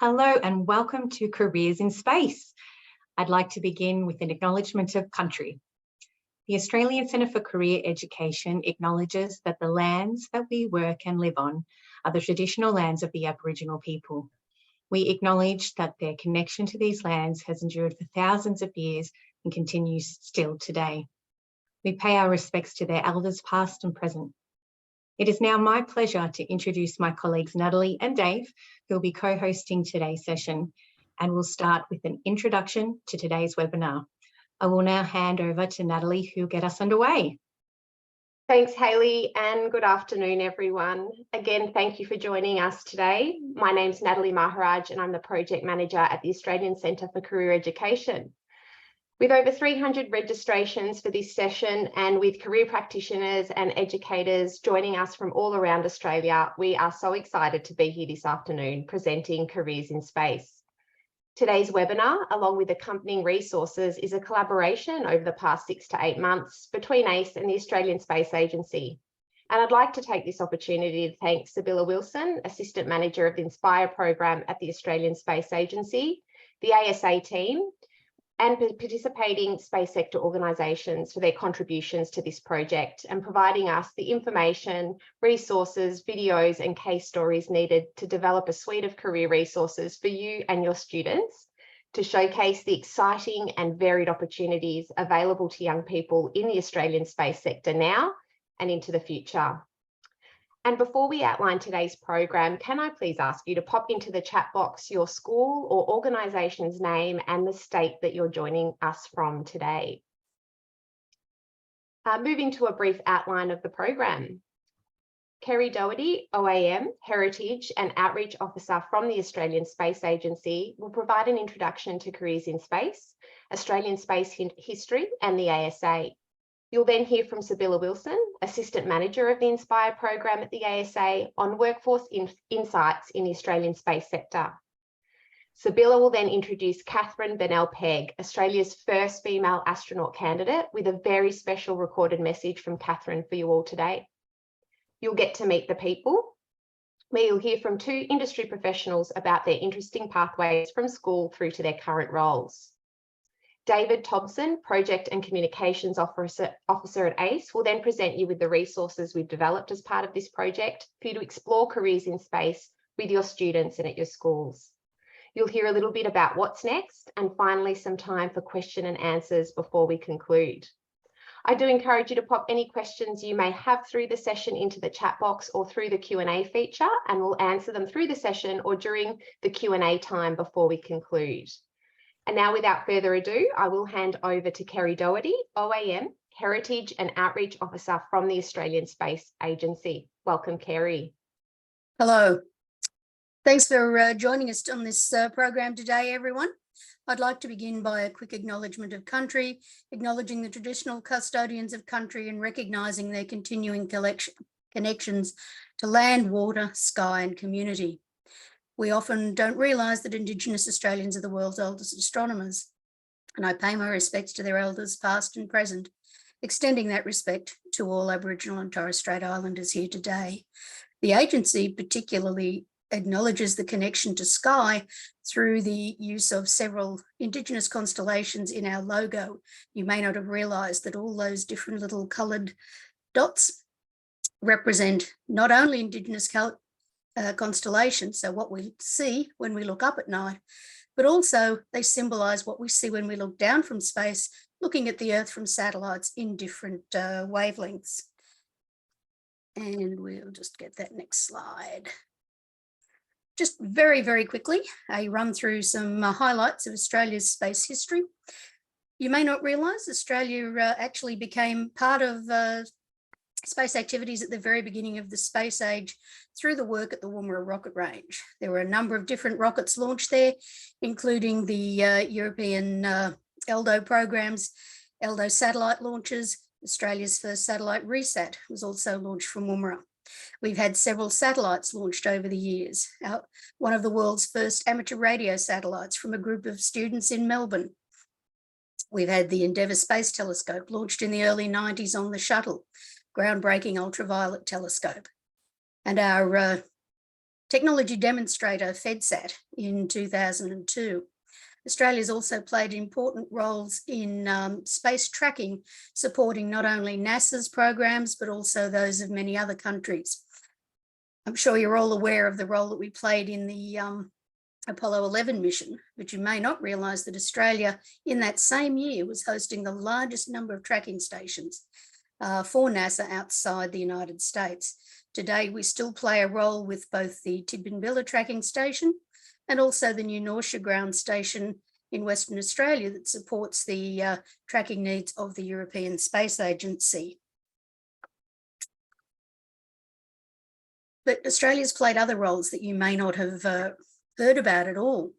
Hello and welcome to Careers in Space. I'd like to begin with an acknowledgement of country. The Australian Centre for Career Education acknowledges that the lands that we work and live on are the traditional lands of the Aboriginal people. We acknowledge that their connection to these lands has endured for thousands of years and continues still today. We pay our respects to their elders past and present. It is now my pleasure to introduce my colleagues Natalie and Dave, who will be co-hosting today's session, and we'll start with an introduction to today's webinar. I will now hand over to Natalie, who will get us underway. Thanks, Hayley, and good afternoon, everyone. Again, thank you for joining us today. My name's Natalie Maharaj, and I'm the Project Manager at the Australian Centre for Career Education. With over 300 registrations for this session and with career practitioners and educators joining us from all around Australia, we are so excited to be here this afternoon presenting Careers in Space. Today's webinar, along with accompanying resources, is a collaboration over the past 6 to 8 months between ACE and the Australian Space Agency. And I'd like to take this opportunity to thank Sibylla Wilson, Assistant Manager of the Inspire program at the Australian Space Agency, the ASA team, and participating space sector organisations for their contributions to this project and providing us the information, resources, videos and case stories needed to develop a suite of career resources for you and your students to showcase the exciting and varied opportunities available to young people in the Australian space sector now and into the future. And before we outline today's program, can I please ask you to pop into the chat box your school or organisation's name and the state that you're joining us from today. Moving to a brief outline of the program. Kerry Doherty, OAM, Heritage and Outreach Officer from the Australian Space Agency, will provide an introduction to Careers in Space, Australian space history and the ASA. You'll then hear from Sibylla Wilson, Assistant Manager of the Inspire program at the ASA, on workforce insights in the Australian space sector. Sibylla will then introduce Catherine Bennell-Pegg, Australia's first female astronaut candidate, with a very special recorded message from Catherine for you all today. You'll get to meet the people, where you'll hear from 2 industry professionals about their interesting pathways from school through to their current roles. David Thompson, Project and Communications Officer at ACE, will then present you with the resources we've developed as part of this project for you to explore careers in space with your students and at your schools. You'll hear a little bit about what's next and finally some time for question and answers before we conclude. I do encourage you to pop any questions you may have through the session into the chat box or through the Q&A feature, and we'll answer them through the session or during the Q&A time before we conclude. And now, without further ado, I will hand over to Kerry Doherty, OAM, Heritage and Outreach Officer from the Australian Space Agency. Welcome, Kerry. Hello. Thanks for joining us on this program today, everyone. I'd like to begin by a quick acknowledgement of country, acknowledging the traditional custodians of country and recognising their continuing connections to land, water, sky and community. We often don't realise that Indigenous Australians are the world's oldest astronomers, and I pay my respects to their elders past and present, extending that respect to all Aboriginal and Torres Strait Islanders here today. The agency particularly acknowledges the connection to sky through the use of several Indigenous constellations in our logo. You may not have realised that all those different little coloured dots represent not only Indigenous constellations, so what we see when we look up at night, but also they symbolise what we see when we look down from space, looking at the Earth from satellites in different wavelengths. And we'll just get that next slide. Just very, very quickly, a run through some highlights of Australia's space history. You may not realise Australia actually became part of space activities at the very beginning of the space age through the work at the Woomera rocket range. There were a number of different rockets launched there, including the European ELDO programs, ELDO satellite launches. Australia's first satellite RESAT was also launched from Woomera. We've had several satellites launched over the years. One of the world's first amateur radio satellites from a group of students in Melbourne. We've had the Endeavour Space Telescope launched in the early 90s on the shuttle, groundbreaking ultraviolet telescope. And our technology demonstrator FedSat in 2002. Australia's also played important roles in space tracking, supporting not only NASA's programs, but also those of many other countries. I'm sure you're all aware of the role that we played in the Apollo 11 mission, but you may not realise that Australia in that same year was hosting the largest number of tracking stations for NASA outside the United States. Today, we still play a role with both the Tidbinbilla tracking station and also the New Norcia ground station in Western Australia that supports the tracking needs of the European Space Agency. But Australia's played other roles that you may not have heard about at all.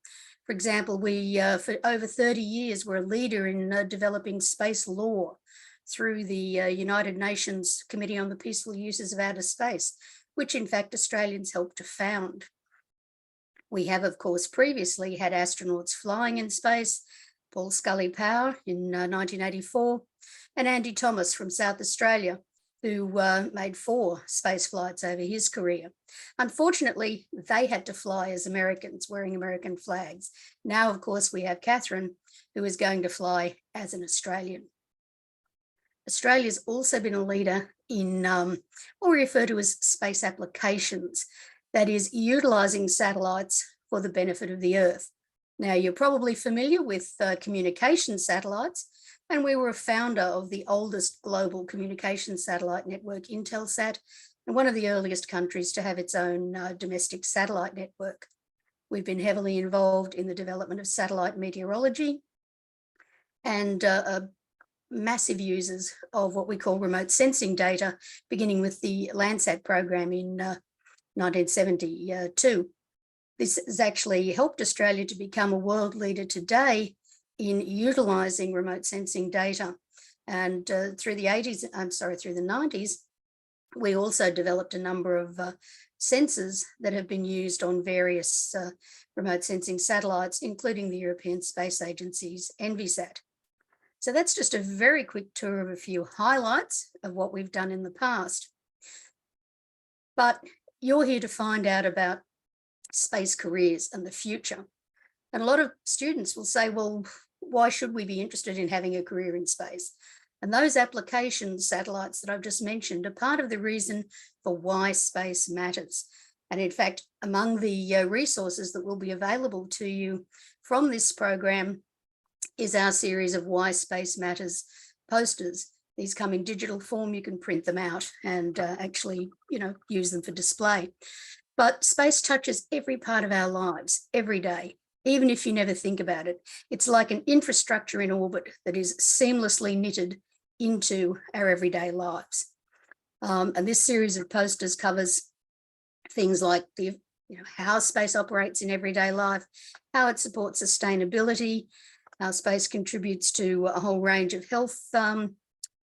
For example, we, for over 30 years, were a leader in developing space law through the United Nations Committee on the Peaceful Uses of Outer Space, which in fact Australians helped to found. We have, of course, previously had astronauts flying in space, Paul Scully-Power in 1984, and Andy Thomas from South Australia, who made 4 space flights over his career. Unfortunately, they had to fly as Americans, wearing American flags. Now, of course, we have Catherine, who is going to fly as an Australian. Australia's also been a leader in what we refer to as space applications, that is, utilising satellites for the benefit of the Earth. Now, you're probably familiar with communication satellites, and we were a founder of the oldest global communication satellite network, Intelsat, and one of the earliest countries to have its own domestic satellite network. We've been heavily involved in the development of satellite meteorology and massive users of what we call remote sensing data, beginning with the Landsat program in 1972. This has actually helped Australia to become a world leader today in utilising remote sensing data. And through the 90s, we also developed a number of sensors that have been used on various remote sensing satellites, including the European Space Agency's ENVISAT. So that's just a very quick tour of a few highlights of what we've done in the past. But you're here to find out about space careers and the future. And a lot of students will say, well, why should we be interested in having a career in space? And those application satellites that I've just mentioned are part of the reason for why space matters. And in fact, among the resources that will be available to you from this program is our series of Why Space Matters posters. These come in digital form. You can print them out and actually, use them for display. But space touches every part of our lives every day, even if you never think about it. It's like an infrastructure in orbit that is seamlessly knitted into our everyday lives. And this series of posters covers things like how space operates in everyday life, how it supports sustainability, how space contributes to a whole range of health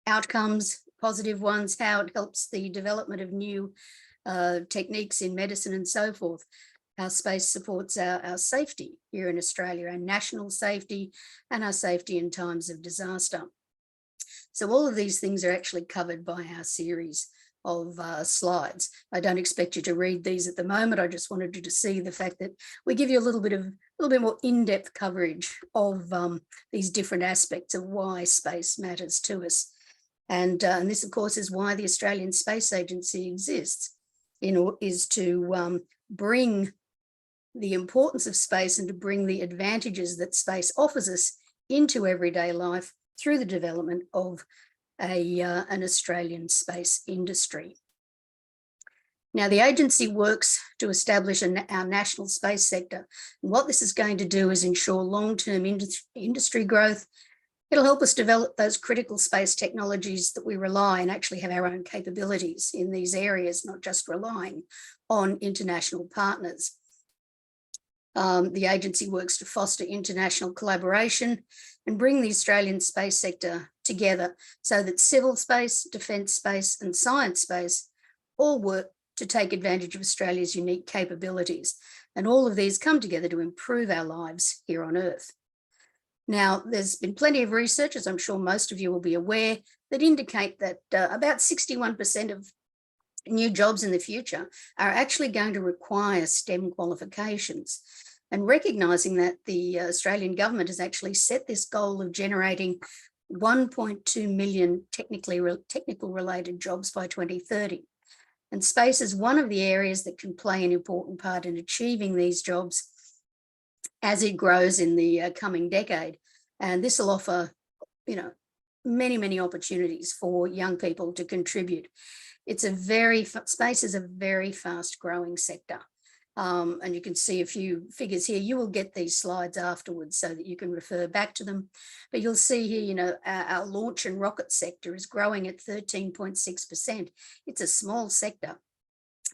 outcomes, positive ones, how it helps the development of new techniques in medicine and so forth, how space supports our safety here in Australia, our national safety and our safety in times of disaster. So all of these things are actually covered by our series of slides. I don't expect you to read these at the moment. I just wanted you to see the fact that we give you a little bit more in-depth coverage of these different aspects of why space matters to us. And this, of course, is why the Australian Space Agency exists, is to bring the importance of space and to bring the advantages that space offers us into everyday life through the development of an Australian space industry. Now, the agency works to establish our national space sector. And what this is going to do is ensure long-term industry growth. It'll help us develop those critical space technologies that we rely and actually have our own capabilities in these areas, not just relying on international partners. The agency works to foster international collaboration and bring the Australian space sector together so that civil space, defence space and science space all work to take advantage of Australia's unique capabilities. And all of these come together to improve our lives here on Earth. Now, there's been plenty of research, as I'm sure most of you will be aware, that indicate that about 61% of new jobs in the future are actually going to require STEM qualifications. And recognising that, the Australian government has actually set this goal of generating 1.2 million technical related jobs by 2030. And space is one of the areas that can play an important part in achieving these jobs as it grows in the coming decade. And this will offer, many, many opportunities for young people to contribute. Space is a very fast growing sector. And you can see a few figures here. You will get these slides afterwards so that you can refer back to them. But you'll see here, our launch and rocket sector is growing at 13.6%. It's a small sector,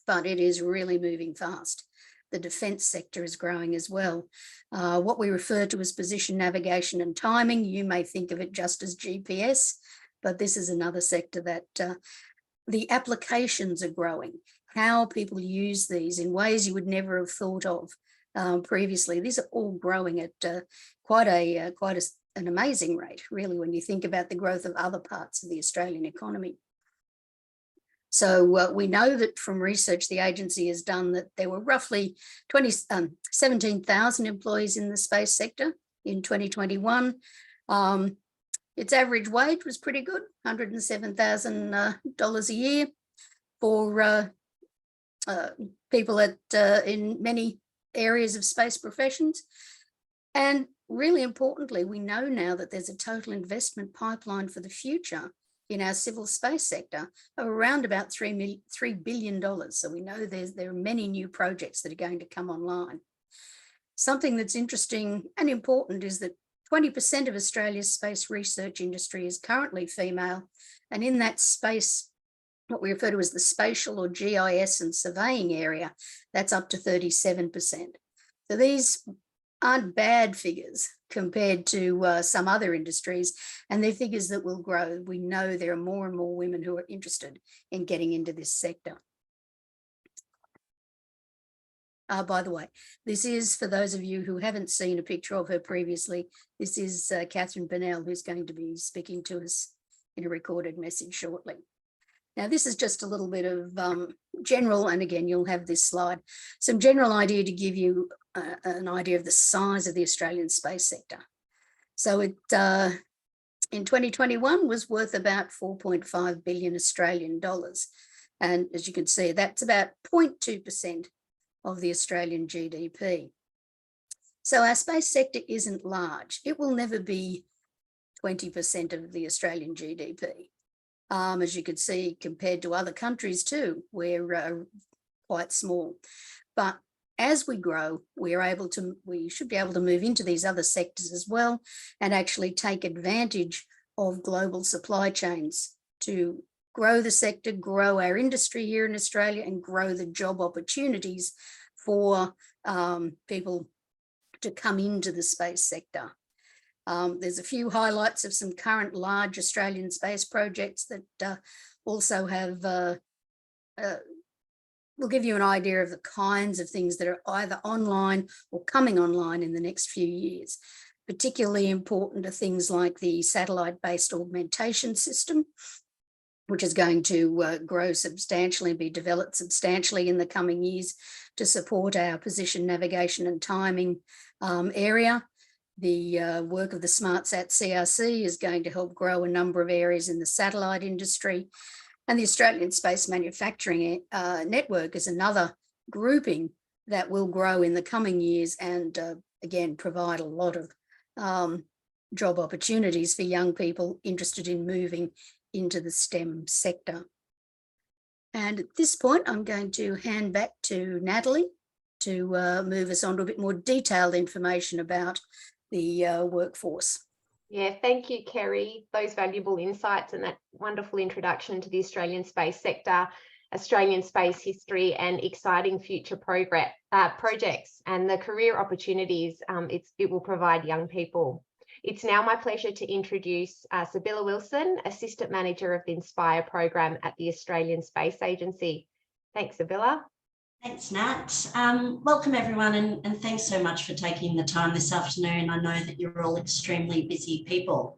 but it is really moving fast. The defence sector is growing as well. What we refer to as position navigation and timing, you may think of it just as GPS, but this is another sector that the applications are growing. How people use these in ways you would never have thought of previously. These are all growing at quite an amazing rate, really, when you think about the growth of other parts of the Australian economy. So we know that from research the agency has done that there were roughly 17,000 employees in the space sector in 2021. Its average wage was pretty good, $107,000 a year for people in many areas of space professions. And really importantly, we know now that there's a total investment pipeline for the future in our civil space sector of around about $3 billion. So we know there are many new projects that are going to come online. Something that's interesting and important is that 20% of Australia's space research industry is currently female. And in that space, what we refer to as the spatial or GIS and surveying area, that's up to 37%. So these aren't bad figures compared to some other industries, and they're figures that will grow. We know there are more and more women who are interested in getting into this sector. By the way, this is, for those of you who haven't seen a picture of her previously, this is Catherine Burnell, who's going to be speaking to us in a recorded message shortly. Now, this is just a little bit of general, and again, you'll have this slide, some general idea to give you an idea of the size of the Australian space sector. So it, in 2021, was worth about 4.5 billion Australian dollars. And as you can see, that's about 0.2% of the Australian GDP. So our space sector isn't large. It will never be 20% of the Australian GDP. As you can see, compared to other countries too, we're quite small. But as we grow, we should be able to move into these other sectors as well and actually take advantage of global supply chains to grow the sector, grow our industry here in Australia, and grow the job opportunities for people to come into the space sector. There's a few highlights of some current large Australian space projects that also have, will give you an idea of the kinds of things that are either online or coming online in the next few years. Particularly important are things like the satellite-based augmentation system, which is going to grow substantially and be developed substantially in the coming years to support our position navigation and timing area. The work of the SmartSat CRC is going to help grow a number of areas in the satellite industry. And the Australian Space Manufacturing Network is another grouping that will grow in the coming years and again, provide a lot of job opportunities for young people interested in moving into the STEM sector. And at this point, I'm going to hand back to Natalie to move us on to a bit more detailed information about the workforce. Yeah, thank you, Kerry. Those valuable insights and that wonderful introduction to the Australian space sector, Australian space history, and exciting future projects and the career opportunities it will provide young people. It's now my pleasure to introduce Sibylla Wilson, Assistant Manager of the Inspire program at the Australian Space Agency. Thanks, Sibylla. Thanks, Nat. Welcome, everyone, and thanks so much for taking the time this afternoon. I know that you're all extremely busy people.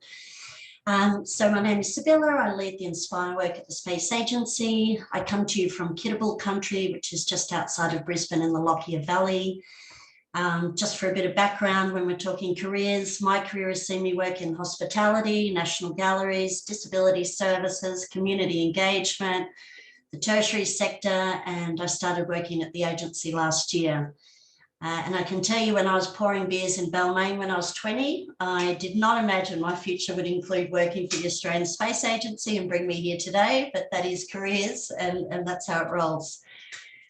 So my name is Sibylla. I lead the Inspire work at the Space Agency. I come to you from Kidabal country, which is just outside of Brisbane in the Lockyer Valley. Just for a bit of background, when we're talking careers, my career has seen me work in hospitality, national galleries, disability services, community engagement, the tertiary sector, and I started working at the agency last year. And I can tell you, when I was pouring beers in Balmain when I was 20, I did not imagine my future would include working for the Australian Space Agency and bring me here today, but that is careers, and that's how it rolls.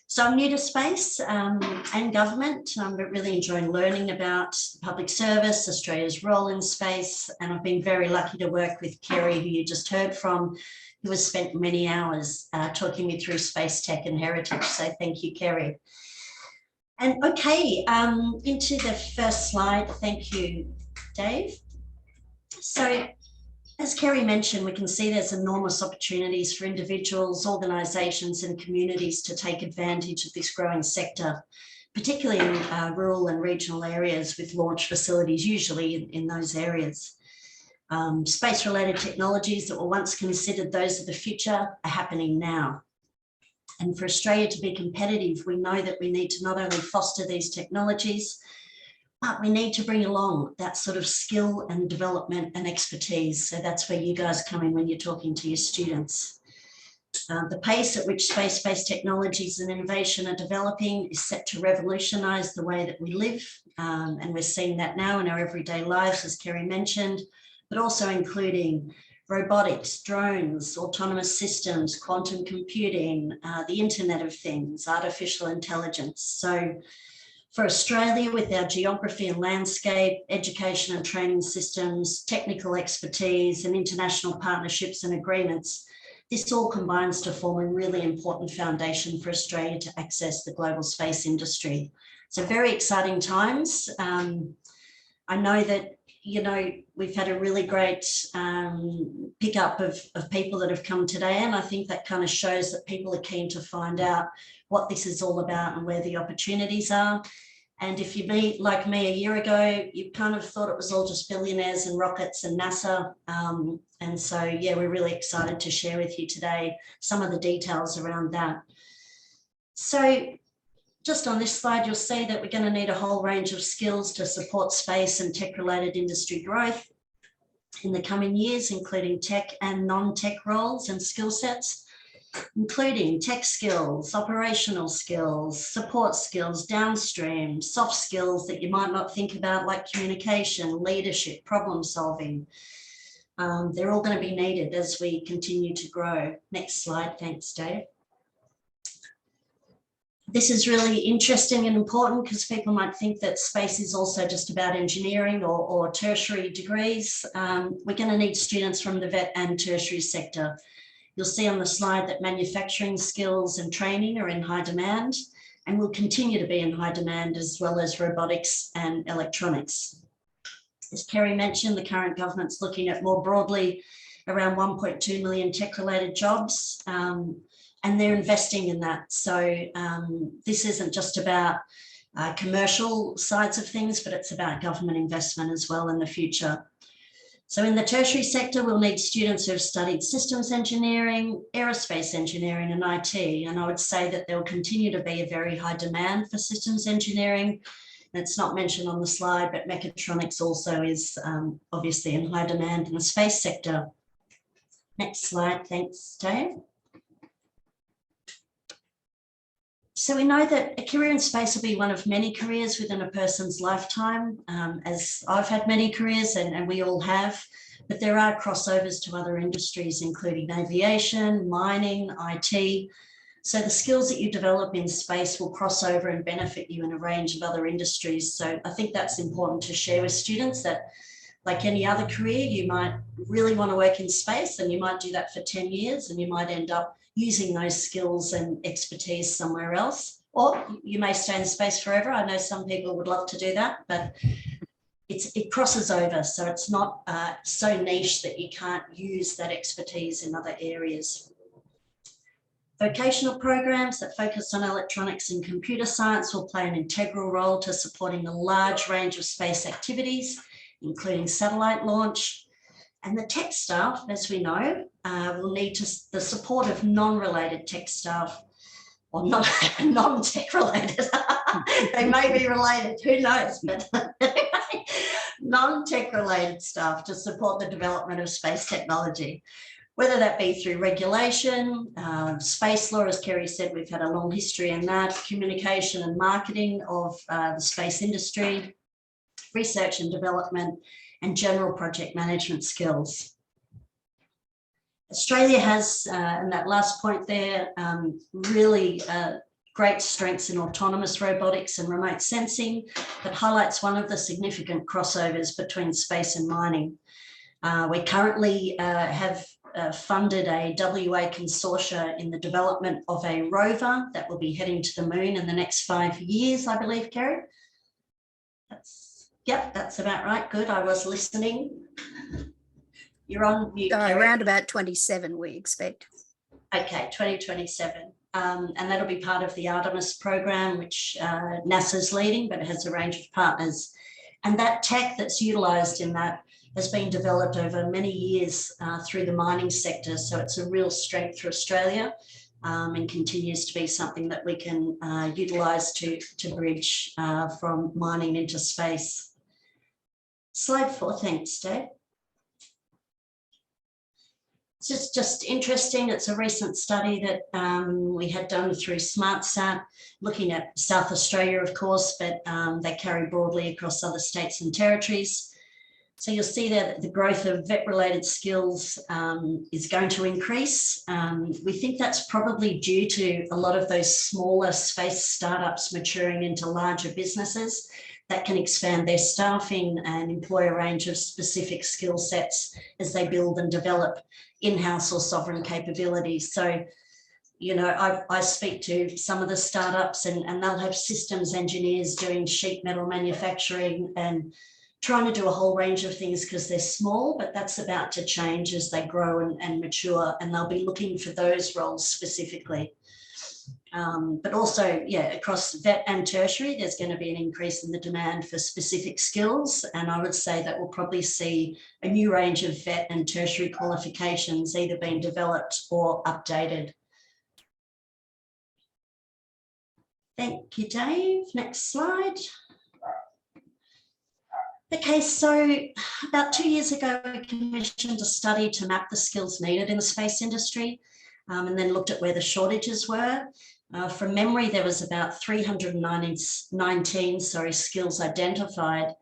So I'm new to space and government, but really enjoying learning about public service, Australia's role in space, and I've been very lucky to work with Kerry, who you just heard from, who has spent many hours talking me through space tech and heritage. So thank you, Kerry. And okay, into the first slide. Thank you, Dave. So as Kerry mentioned, we can see there's enormous opportunities for individuals, organisations and communities to take advantage of this growing sector, particularly in rural and regional areas with launch facilities, usually in those areas. Space-related technologies that were once considered those of the future are happening now. And for Australia to be competitive, we know that we need to not only foster these technologies, but we need to bring along that sort of skill and development and expertise. So that's where you guys come in when you're talking to your students. The pace at which space-based technologies and innovation are developing is set to revolutionise the way that we live. And we're seeing that now in our everyday lives, as Kerry mentioned, but also including robotics, drones, autonomous systems, quantum computing, the Internet of Things, artificial intelligence. So for Australia, with our geography and landscape, education and training systems, technical expertise and international partnerships and agreements, this all combines to form a really important foundation for Australia to access the global space industry. So very exciting times. I know that, you know, we've had a really great pickup of people that have come today, and I think that kind of shows that people are keen to find out what this is all about and where the opportunities are. And if you meet like me a year ago, you kind of thought it was all just billionaires and rockets and NASA. And so, yeah, we're really excited to share with you today some of the details around that. So just on this slide, you'll see that we're going to need a whole range of skills to support space and tech-related industry growth in the coming years, including tech and non-tech roles and skill sets, including tech skills, operational skills, support skills, downstream, soft skills that you might not think about, like communication, leadership, problem solving. They're all going to be needed as we continue to grow. Next slide. Thanks, Dave. This is really interesting and important because people might think that space is also just about engineering or tertiary degrees. We're going to need students from the vet and tertiary sector. You'll see on the slide that manufacturing skills and training are in high demand and will continue to be in high demand, as well as robotics and electronics. As Kerry mentioned, the current government's looking at more broadly around 1.2 million tech-related jobs. And they're investing in that. So this isn't just about commercial sides of things, but it's about government investment as well in the future. So in the tertiary sector, we'll need students who have studied systems engineering, aerospace engineering and IT. And I would say that there will continue to be a very high demand for systems engineering. And it's not mentioned on the slide, but mechatronics also is obviously in high demand in the space sector. Next slide, thanks, Dave. So we know that a career in space will be one of many careers within a person's lifetime, as I've had many careers and we all have, but there are crossovers to other industries, including aviation, mining, IT. So the skills that you develop in space will cross over and benefit you in a range of other industries. So I think that's important to share with students, that like any other career, you might really want to work in space and you might do that for 10 years and you might end up using those skills and expertise somewhere else, or you may stay in space forever. I know some people would love to do that, but it crosses over. So it's not so niche that you can't use that expertise in other areas. Vocational programs that focus on electronics and computer science will play an integral role to supporting a large range of space activities, including satellite launch. And the tech staff, as we know, will need the support of non-related tech staff, or non-tech related. They may be related, who knows, but non-tech related staff to support the development of space technology, whether that be through regulation, space law, as Kerry said, we've had a long history in that, communication and marketing of the space industry, research and development, and general project management skills. Australia has, and that last point there, really great strengths in autonomous robotics and remote sensing that highlights one of the significant crossovers between space and mining. We currently have funded a WA consortia in the development of a rover that will be heading to the moon in the next 5 years, I believe, Kerry. Yep, that's about right. Good, I was listening. You're on mute, Kerry. Around about 27, we expect. Okay, 2027. And that'll be part of the Artemis program, which NASA's leading, but it has a range of partners. And that tech that's utilised in that has been developed over many years through the mining sector. So it's a real strength for Australia and continues to be something that we can utilise to bridge from mining into space. Slide 4, thanks, Dave. It's just interesting. It's a recent study that we had done through SmartSat, looking at South Australia, of course, but they carry broadly across other states and territories. So you'll see there that the growth of vet-related skills is going to increase. We think that's probably due to a lot of those smaller space startups maturing into larger businesses that can expand their staffing and employ a range of specific skill sets as they build and develop in-house or sovereign capabilities. So, you know, I speak to some of the startups and they'll have systems engineers doing sheet metal manufacturing and trying to do a whole range of things because they're small, but that's about to change as they grow and mature, and they'll be looking for those roles specifically. But also, yeah, across vet and tertiary, there's going to be an increase in the demand for specific skills. And I would say that we'll probably see a new range of vet and tertiary qualifications either being developed or updated. Thank you, Dave. Next slide. Okay, so about 2 years ago, we commissioned a study to map the skills needed in the space industry and then looked at where the shortages were. From memory, there was about 319 skills identified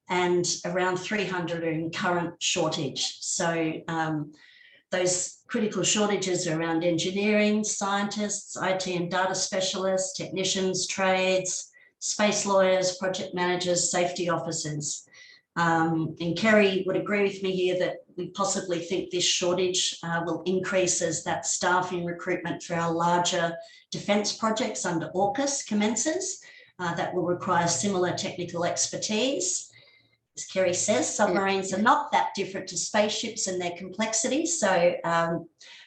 and around 300 are in current shortage. So those critical shortages are around engineering, scientists, IT and data specialists, technicians, trades, space lawyers, project managers, safety officers. And Kerry would agree with me here that we possibly think this shortage will increase as that staffing recruitment for our larger defence projects under AUKUS commences. That will require similar technical expertise. As Kerry says, submarines are not that different to spaceships in their complexity. So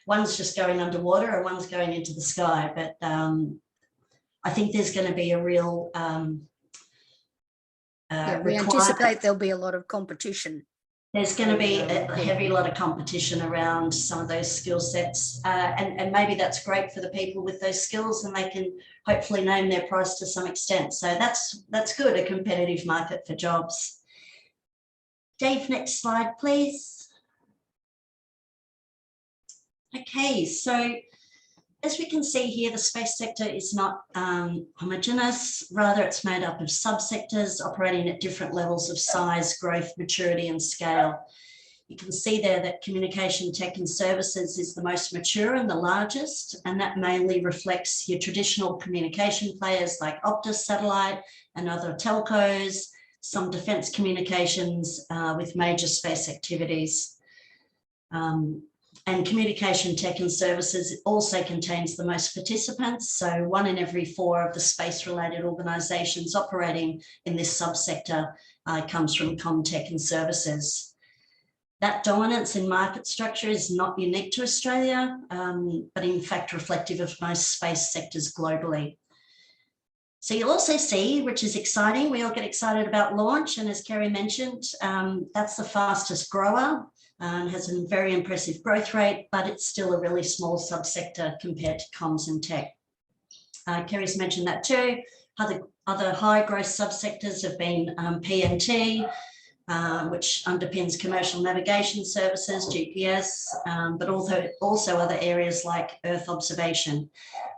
one's just going underwater and one's going into the sky. But I think there's going to be a real we anticipate there'll be a lot of competition. There's going to be a heavy lot of competition around some of those skill sets, and maybe that's great for the people with those skills, and they can hopefully name their price to some extent. So that's good, a competitive market for jobs. Dave, next slide, please. Okay, so as we can see here, the space sector is not homogeneous. Rather, it's made up of subsectors operating at different levels of size, growth, maturity, and scale. You can see there that communication tech and services is the most mature and the largest, and that mainly reflects your traditional communication players like Optus Satellite and other telcos, some defence communications with major space activities. And communication tech and services also contains the most participants. So 1 in every 4 of the space-related organisations operating in this subsector comes from Comtech and services. That dominance in market structure is not unique to Australia, but in fact reflective of most space sectors globally. So you'll also see, which is exciting, we all get excited about launch, and as Kerry mentioned, that's the fastest grower. has a very impressive growth rate, but it's still a really small subsector compared to comms and tech. Kerry's mentioned that too. Other high growth subsectors have been PNT, which underpins commercial navigation services, GPS, but also other areas like Earth observation.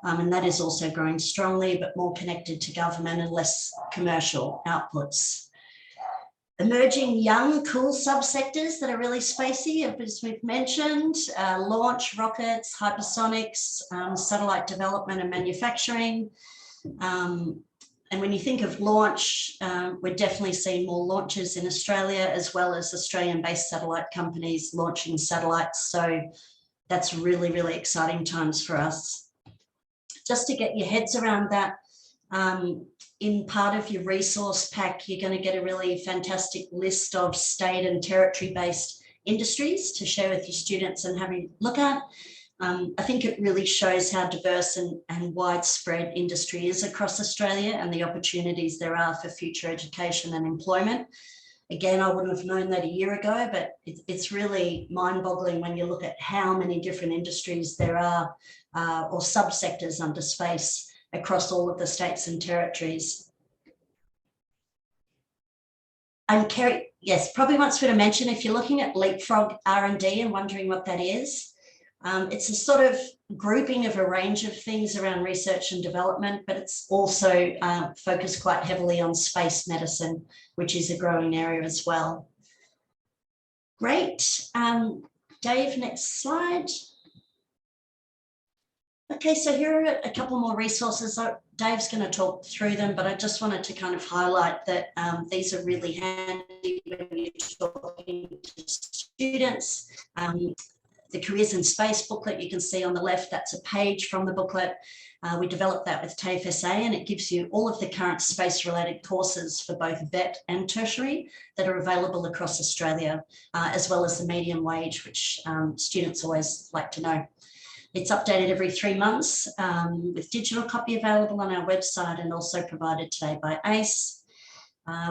And that is also growing strongly, but more connected to government and less commercial outputs. Emerging young, cool subsectors that are really spacey, as we've mentioned, launch, rockets, hypersonics, satellite development and manufacturing. And when you think of launch, we're definitely seeing more launches in Australia, as well as Australian-based satellite companies launching satellites. So that's really, really exciting times for us. Just to get your heads around that, in part of your resource pack, you're going to get a really fantastic list of state and territory-based industries to share with your students and have a look at. I think it really shows how diverse and widespread industry is across Australia and the opportunities there are for future education and employment. Again, I wouldn't have known that a year ago, but it's really mind-boggling when you look at how many different industries there are or subsectors under space across all of the states and territories. And Kerry, yes, probably wants me to mention, if you're looking at Leapfrog R&D and wondering what that is, it's a sort of grouping of a range of things around research and development, but it's also focused quite heavily on space medicine, which is a growing area as well. Great. Dave, next slide. Okay, so here are a couple more resources. Dave's going to talk through them, but I just wanted to kind of highlight that these are really handy when you're talking to students. The Careers in Space booklet you can see on the left, that's a page from the booklet. We developed that with TAFE SA, and it gives you all of the current space-related courses for both vet and tertiary that are available across Australia, as well as the medium wage, which students always like to know. It's updated every 3 months with digital copy available on our website and also provided today by ACE.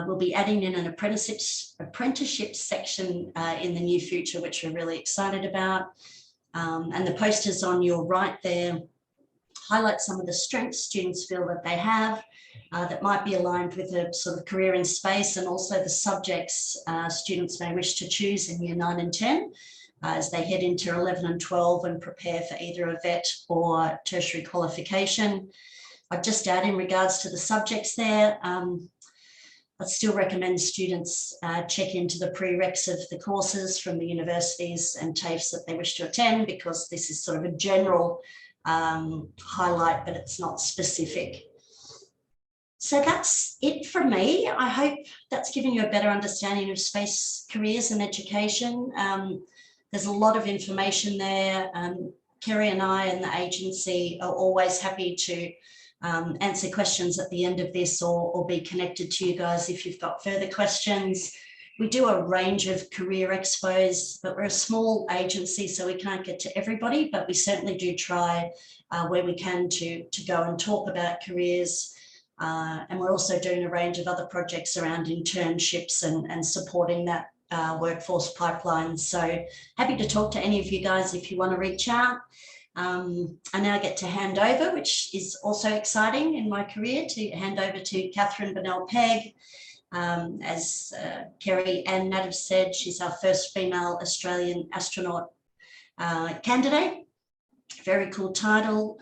We'll be adding in an apprenticeship section in the near future, which we're really excited about. And the posters on your right there highlight some of the strengths students feel that they have that might be aligned with a sort of career in space, and also the subjects students may wish to choose in year 9 and 10 as they head into 11 and 12 and prepare for either a vet or tertiary qualification. I'd just add in regards to the subjects there, I'd still recommend students check into the prereqs of the courses from the universities and TAFEs that they wish to attend, because this is sort of a general highlight, but it's not specific. So that's it from me. I hope that's given you a better understanding of space careers and education. There's a lot of information there. Kerry and I and the agency are always happy to answer questions at the end of this, or be connected to you guys if you've got further questions. We do a range of career expos, but we're a small agency, so we can't get to everybody, but we certainly do try where we can to go and talk about careers. And we're also doing a range of other projects around internships and supporting that workforce pipeline. So happy to talk to any of you guys if you want to reach out. I now get to hand over, which is also exciting in my career, to hand over to Catherine Bennell-Pegg. As Kerry and Nat have said, she's our first female Australian astronaut candidate. Very cool title.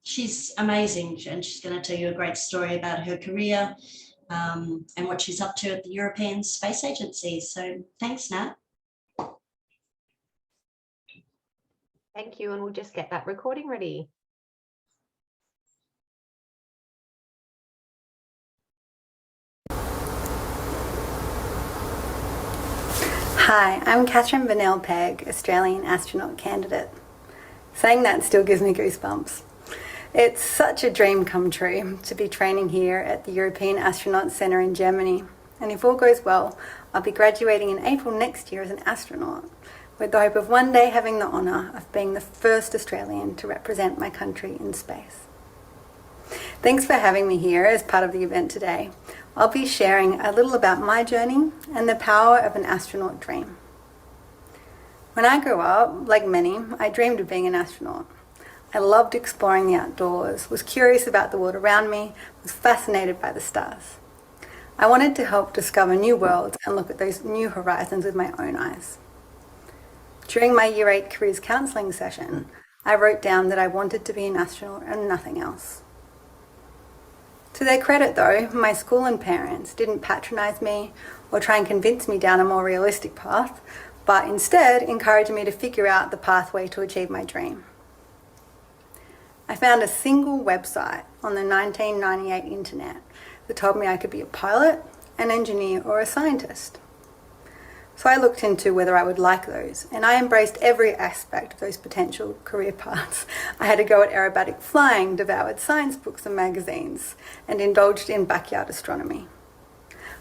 She's amazing, and she's going to tell you a great story about her career and what she's up to at the European Space Agency. So thanks, Nat. Thank you, and we'll just get that recording ready. Hi, I'm Catherine Bennell-Pegg, Australian astronaut candidate. Saying that still gives me goosebumps. It's such a dream come true to be training here at the European Astronaut Centre in Germany. And if all goes well, I'll be graduating in April next year as an astronaut, with the hope of one day having the honour of being the first Australian to represent my country in space. Thanks for having me here as part of the event today. I'll be sharing a little about my journey and the power of an astronaut dream. When I grew up, like many, I dreamed of being an astronaut. I loved exploring the outdoors, was curious about the world around me, was fascinated by the stars. I wanted to help discover new worlds and look at those new horizons with my own eyes. During my Year 8 careers counselling session, I wrote down that I wanted to be an astronaut and nothing else. To their credit though, my school and parents didn't patronise me or try and convince me down a more realistic path, but instead encouraged me to figure out the pathway to achieve my dream. I found a single website on the 1998 internet that told me I could be a pilot, an engineer, or a scientist. So I looked into whether I would like those, and I embraced every aspect of those potential career paths. I had a go at aerobatic flying, devoured science books and magazines, and indulged in backyard astronomy.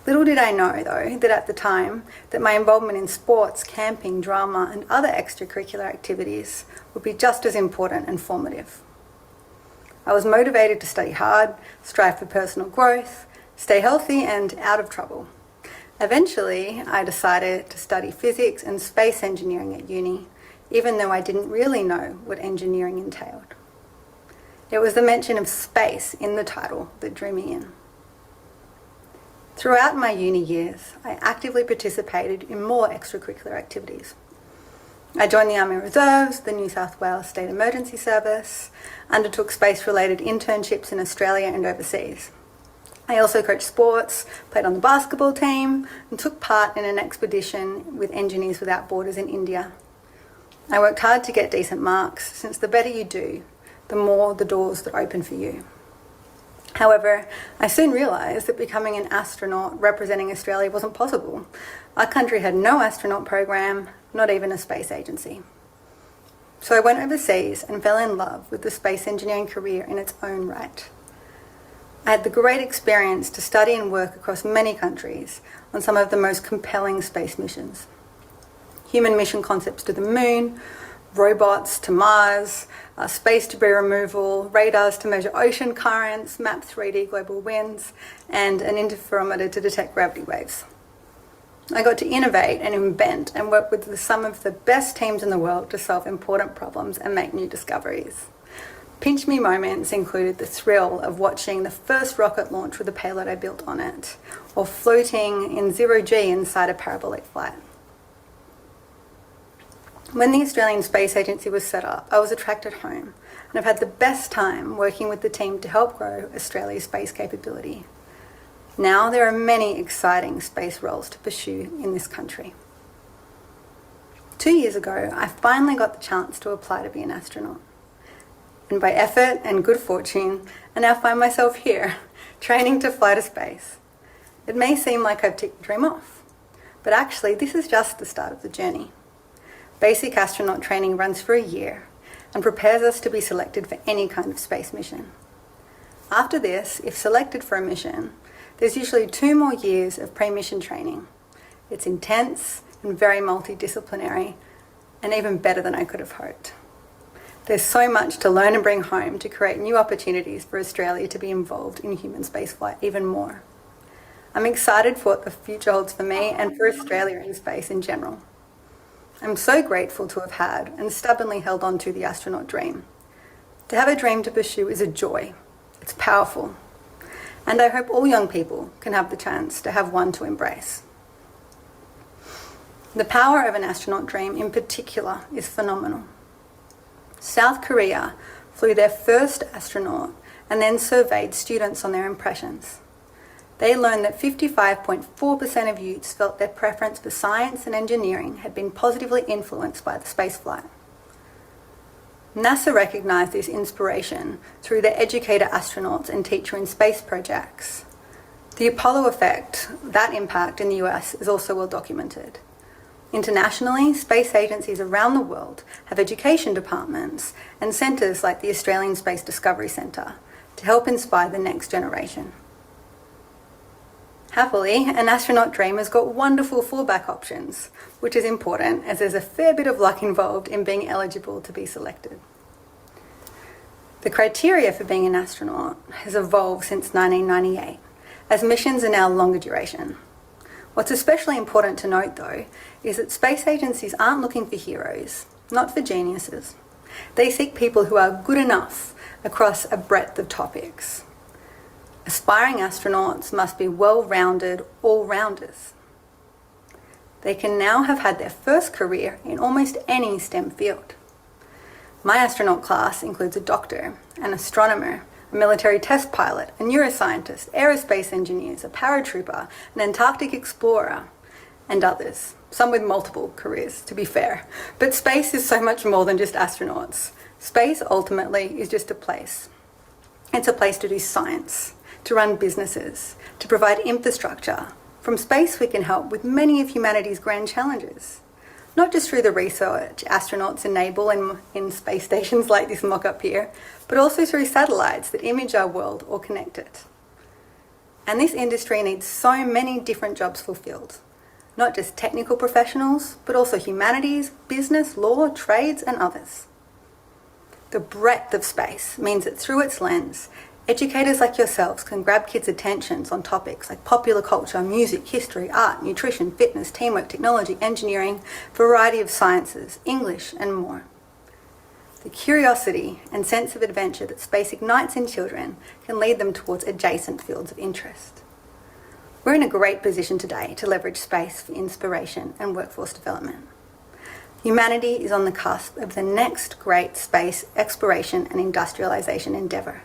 Little did I know, though, that at the time, that my involvement in sports, camping, drama, and other extracurricular activities would be just as important and formative. I was motivated to study hard, strive for personal growth, stay healthy, and out of trouble. Eventually, I decided to study physics and space engineering at uni, even though I didn't really know what engineering entailed. It was the mention of space in the title that drew me in. Throughout my uni years, I actively participated in more extracurricular activities. I joined the Army Reserves, the New South Wales State Emergency Service, undertook space-related internships in Australia and overseas. I also coached sports, played on the basketball team, and took part in an expedition with Engineers Without Borders in India. I worked hard to get decent marks, since the better you do, the more the doors that open for you. However, I soon realised that becoming an astronaut representing Australia wasn't possible. Our country had no astronaut program, not even a space agency. So I went overseas and fell in love with the space engineering career in its own right. I had the great experience to study and work across many countries on some of the most compelling space missions. Human mission concepts to the moon, robots to Mars, space debris removal, radars to measure ocean currents, map 3D global winds, and an interferometer to detect gravity waves. I got to innovate and invent and work with some of the best teams in the world to solve important problems and make new discoveries. Pinch me moments included the thrill of watching the first rocket launch with the payload I built on it, or floating in 0G inside a parabolic flight. When the Australian Space Agency was set up, I was attracted home, and I've had the best time working with the team to help grow Australia's space capability. Now there are many exciting space roles to pursue in this country. 2 years ago, I finally got the chance to apply to be an astronaut. And by effort and good fortune, I now find myself here, training to fly to space. It may seem like I've ticked the dream off, but actually this is just the start of the journey. Basic astronaut training runs for a year and prepares us to be selected for any kind of space mission. After this, if selected for a mission, there's usually 2 more years of pre-mission training. It's intense and very multidisciplinary, and even better than I could have hoped. There's so much to learn and bring home to create new opportunities for Australia to be involved in human spaceflight even more. I'm excited for what the future holds for me and for Australia in space in general. I'm so grateful to have had and stubbornly held on to the astronaut dream. To have a dream to pursue is a joy. It's powerful. And I hope all young people can have the chance to have one to embrace. The power of an astronaut dream in particular is phenomenal. South Korea flew their first astronaut and then surveyed students on their impressions. They learned that 55.4% of youths felt their preference for science and engineering had been positively influenced by the spaceflight. NASA recognised this inspiration through their educator astronauts and teacher in space projects. The Apollo effect, that impact in the US, is also well documented. Internationally, space agencies around the world have education departments and centres like the Australian Space Discovery Centre to help inspire the next generation. Happily, an astronaut dream has got wonderful fallback options, which is important as there's a fair bit of luck involved in being eligible to be selected. The criteria for being an astronaut has evolved since 1998, as missions are now longer duration. What's especially important to note, though, is that space agencies aren't looking for heroes, not for geniuses. They seek people who are good enough across a breadth of topics. Aspiring astronauts must be well-rounded all-rounders. They can now have had their first career in almost any STEM field. My astronaut class includes a doctor, an astronomer, a military test pilot, a neuroscientist, aerospace engineers, a paratrooper, an Antarctic explorer, and others, some with multiple careers, to be fair. But space is so much more than just astronauts. Space ultimately is just a place. It's a place to do science, to run businesses, to provide infrastructure. From space, we can help with many of humanity's grand challenges, not just through the research astronauts enable in space stations like this mock-up here, but also through satellites that image our world or connect it. And this industry needs so many different jobs fulfilled, not just technical professionals, but also humanities, business, law, trades, and others. The breadth of space means that through its lens, educators like yourselves can grab kids' attentions on topics like popular culture, music, history, art, nutrition, fitness, teamwork, technology, engineering, variety of sciences, English, and more. The curiosity and sense of adventure that space ignites in children can lead them towards adjacent fields of interest. We're in a great position today to leverage space for inspiration and workforce development. Humanity is on the cusp of the next great space exploration and industrialization endeavour.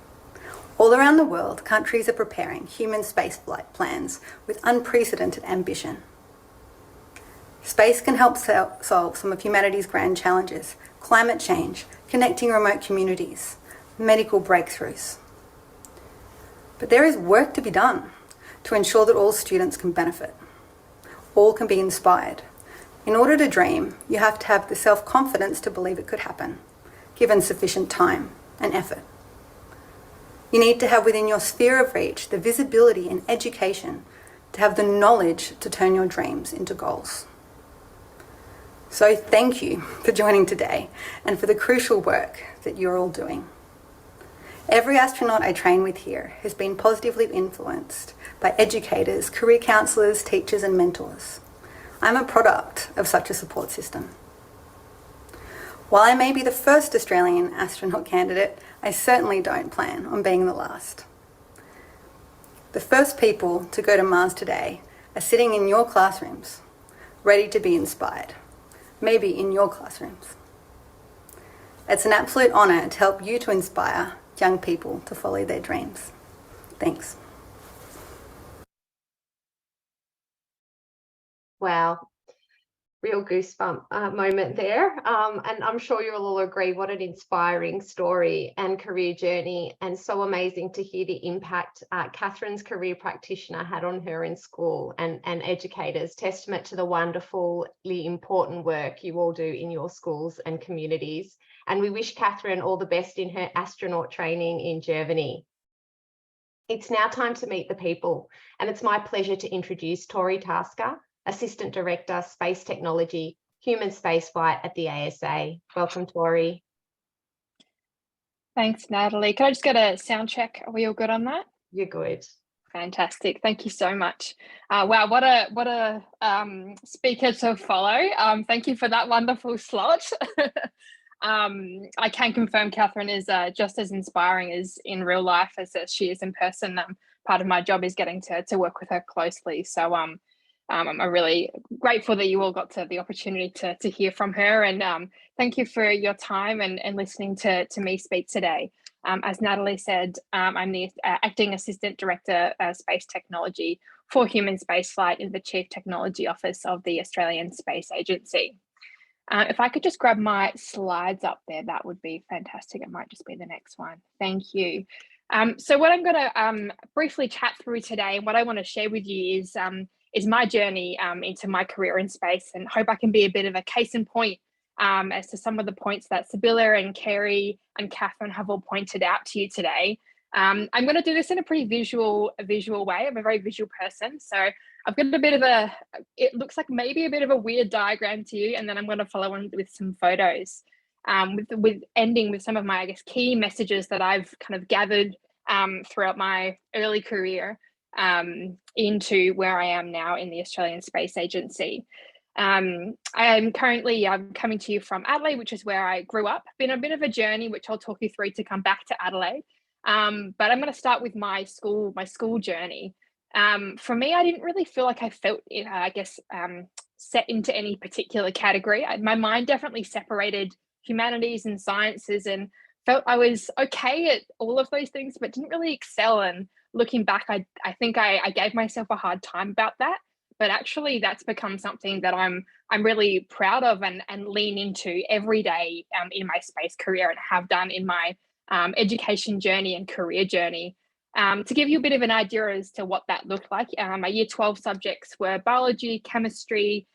All around the world, countries are preparing human spaceflight plans with unprecedented ambition. Space can help solve some of humanity's grand challenges: climate change, connecting remote communities, medical breakthroughs. But there is work to be done to ensure that all students can benefit. All can be inspired. In order to dream, you have to have the self-confidence to believe it could happen, given sufficient time and effort. You need to have within your sphere of reach the visibility and education to have the knowledge to turn your dreams into goals. So thank you for joining today and for the crucial work that you're all doing. Every astronaut I train with here has been positively influenced by educators, career counsellors, teachers and mentors. I'm a product of such a support system. While I may be the first Australian astronaut candidate, I certainly don't plan on being the last. The first people to go to Mars today are sitting in your classrooms, ready to be inspired, maybe in your classrooms. It's an absolute honour to help you to inspire young people to follow their dreams. Thanks. Wow. Real goosebump moment there. And I'm sure you'll all agree what an inspiring story and career journey, and so amazing to hear the impact Catherine's career practitioner had on her in school and educators, testament to the wonderfully important work you all do in your schools and communities. And we wish Catherine all the best in her astronaut training in Germany. It's now time to meet the people, and it's my pleasure to introduce Tori Tasker, Assistant Director, Space Technology, Human Spaceflight at the ASA. Welcome, Tori. Thanks, Natalie. Can I just get a sound check? Are we all good on that? You're good. Fantastic. Thank you so much. Wow, what a speaker to follow. Thank you for that wonderful slot. I can confirm Catherine is just as inspiring as in real life as she is in person. Part of my job is getting to work with her closely. So I'm really grateful that you all got the opportunity to hear from her, and thank you for your time and listening to me speak today. As Natalie said, I'm the Acting Assistant Director of Space Technology for Human Spaceflight in the Chief Technology Office of the Australian Space Agency. If I could just grab my slides up there, that would be fantastic. It might just be the next one. Thank you. So what I'm going to briefly chat through today, and what I want to share with you is my journey into my career in space, and hope I can be a bit of a case in point as to some of the points that Sibylla and Kerry and Catherine have all pointed out to you today. I'm going to do this in a pretty visual way. I'm a very visual person, so I've got a bit of it looks like maybe a bit of a weird diagram to you, and then I'm going to follow on with some photos, with ending with some of my, I guess, key messages that I've kind of gathered throughout my early career. into where I am now in the Australian Space Agency. I'm currently coming to you from Adelaide, which is where I grew up. Been a bit of a journey, which I'll talk you through to come back to Adelaide. But I'm going to start with my school journey. For me, I didn't really feel like I felt, set into any particular category. My mind definitely separated humanities and sciences, and felt I was okay at all of those things, but didn't really excel. And looking back, I think I gave myself a hard time about that. But actually, that's become something that I'm really proud of and lean into every day in my space career, and have done in my education journey and career journey. To give you a bit of an idea as to what that looked like, my year 12 subjects were biology, chemistry,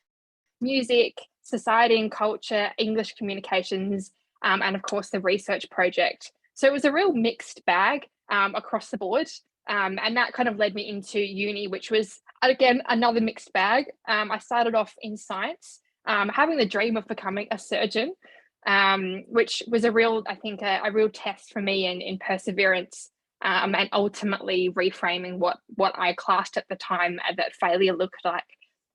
music, society and culture, English communications, and of course the research project. So it was a real mixed bag across the board. And that kind of led me into uni, which was, again, another mixed bag. I started off in science, having the dream of becoming a surgeon, which was a real test for me in perseverance, and ultimately reframing what I classed at the time that failure looked like.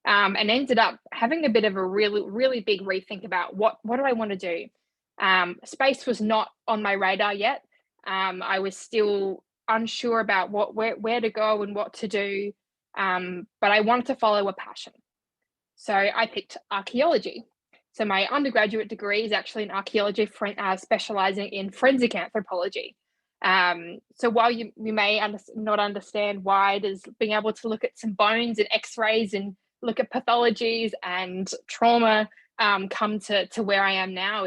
And ended up having a bit of a really big rethink about what do I want to do. Space was not on my radar yet. I was still unsure about where to go and what to do, but I wanted to follow a passion. So I picked archaeology. So my undergraduate degree is actually in archaeology, specializing in forensic anthropology. So while you may not understand why does being able to look at some bones and x-rays and look at pathologies and trauma come to where I am now,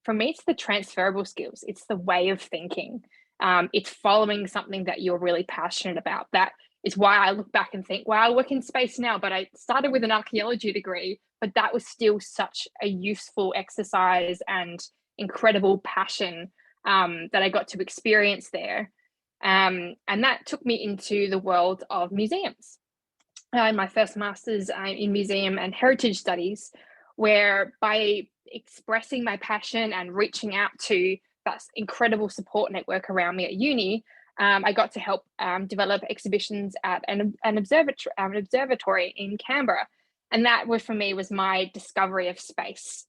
for me, it's the transferable skills. It's the way of thinking. It's following something that you're really passionate about. That is why I look back and think, wow, I work in space now, but I started with an archaeology degree, but that was still such a useful exercise and incredible passion that I got to experience there. And that took me into the world of museums. My first master's in museum and heritage studies, where by expressing my passion and reaching out to that incredible support network around me at uni, I got to help develop exhibitions at an observatory in Canberra. And that for me was my discovery of space,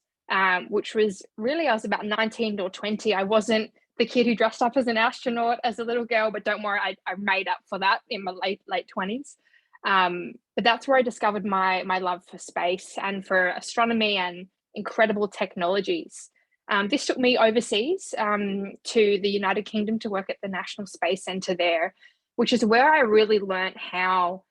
which was really, I was about 19 or 20. I wasn't the kid who dressed up as an astronaut as a little girl, but don't worry, I made up for that in my late 20s. But that's where I discovered my love for space and for astronomy and incredible technologies. This took me overseas to the United Kingdom to work at the National Space Centre there, which is where I really learned how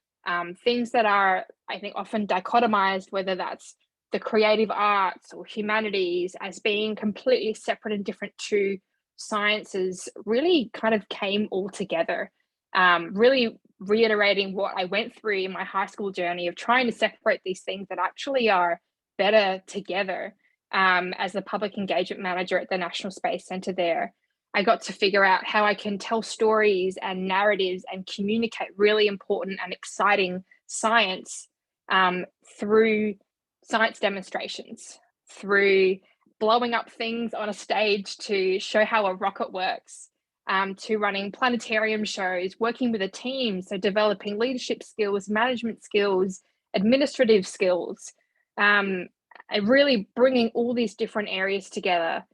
things that are, I think, often dichotomized, whether that's the creative arts or humanities, as being completely separate and different to sciences, really kind of came all together. Really reiterating what I went through in my high school journey of trying to separate these things that actually are better together. As the public engagement manager at the National Space Centre there, I got to figure out how I can tell stories and narratives and communicate really important and exciting science through science demonstrations, through blowing up things on a stage to show how a rocket works, to running planetarium shows, working with a team, so developing leadership skills, management skills, administrative skills, and really bringing all these different areas together,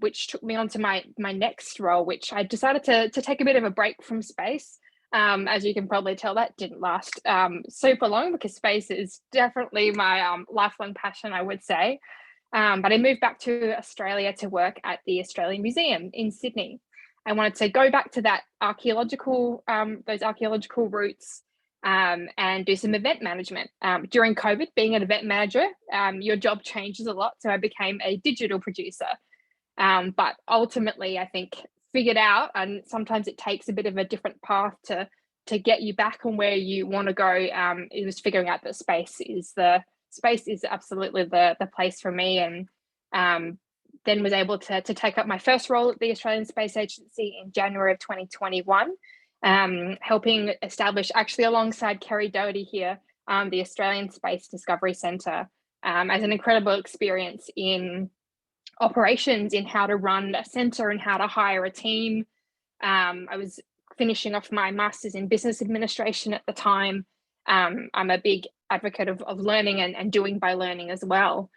which took me on to my next role, which I decided to take a bit of a break from space. As you can probably tell, that didn't last super long, because space is definitely my lifelong passion, I would say. But I moved back to Australia to work at the Australian Museum in Sydney. I wanted to go back to that those archaeological roots, and do some event management. During COVID, being an event manager, your job changes a lot. So I became a digital producer. But ultimately, I think figured out, and sometimes it takes a bit of a different path to get you back on where you want to go. It was figuring out that space is absolutely the place for me, and then was able to take up my first role at the Australian Space Agency in January of 2021, helping establish, actually alongside Kerry Doherty here, the Australian Space Discovery Centre, as an incredible experience in operations, in how to run a centre and how to hire a team. I was finishing off my master's in business administration at the time. I'm a big advocate of learning and doing by learning as well.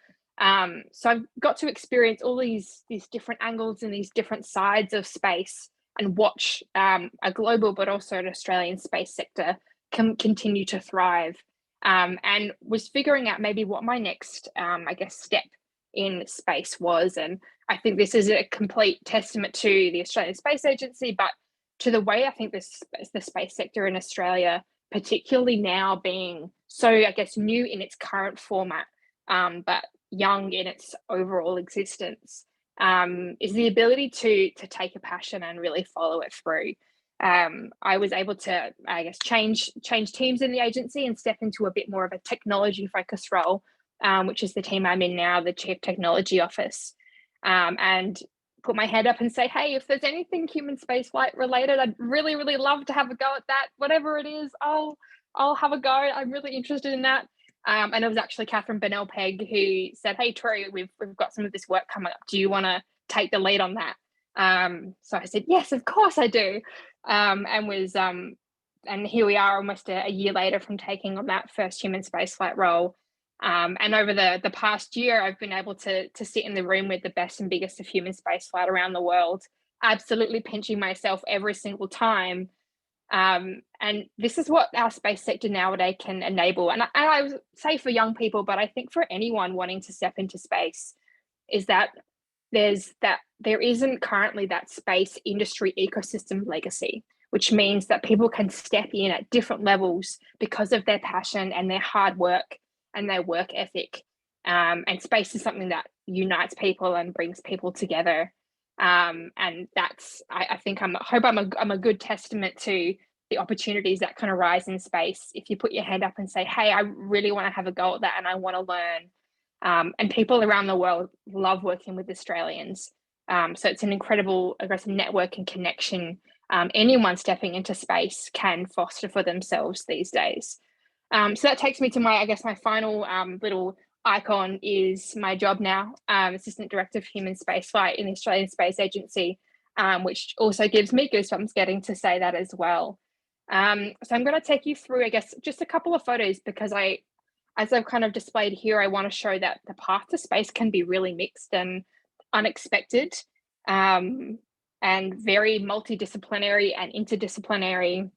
So I've got to experience all these different angles and these different sides of space, and watch a global but also an Australian space sector continue to thrive, and was figuring out maybe what my next, I guess, step in space was. And I think this is a complete testament to the Australian Space Agency, but to the way I think the space sector in Australia, particularly now being so, I guess, new in its current format, but young in its overall existence, is the ability to take a passion and really follow it through. I was able to, I guess, change teams in the agency and step into a bit more of a technology focused role, which is the team I'm in now, the Chief Technology Office, and put my hand up and say, hey, if there's anything human spaceflight related, I'd really, really love to have a go at that. Whatever it is, I'll have a go. I'm really interested in that. And it was actually Catherine Bennell-Pegg who said, hey, Troy, we've got some of this work coming up. Do you want to take the lead on that? So I said, yes, of course I do. And here we are almost a year later from taking on that first human spaceflight role. And over the past year, I've been able to sit in the room with the best and biggest of human spaceflight around the world, absolutely pinching myself every single time. And this is what our space sector nowadays can enable. And I would say for young people, but I think for anyone wanting to step into space, is that there isn't currently that space industry ecosystem legacy, which means that people can step in at different levels because of their passion and their hard work and their work ethic. And space is something that unites people and brings people together. And that's, I think I'm a good testament to the opportunities that can arise in space if you put your hand up and say, hey, I really want to have a go at that and I want to learn. And people around the world love working with Australians. So it's an incredible, aggressive network and connection anyone stepping into space can foster for themselves these days. So that takes me to my final little icon is my job now, Assistant Director of Human Spaceflight in the Australian Space Agency, which also gives me goosebumps getting to say that as well. So I'm going to take you through, I guess, just a couple of photos because as I've kind of displayed here, I want to show that the path to space can be really mixed and unexpected, and very multidisciplinary and interdisciplinary,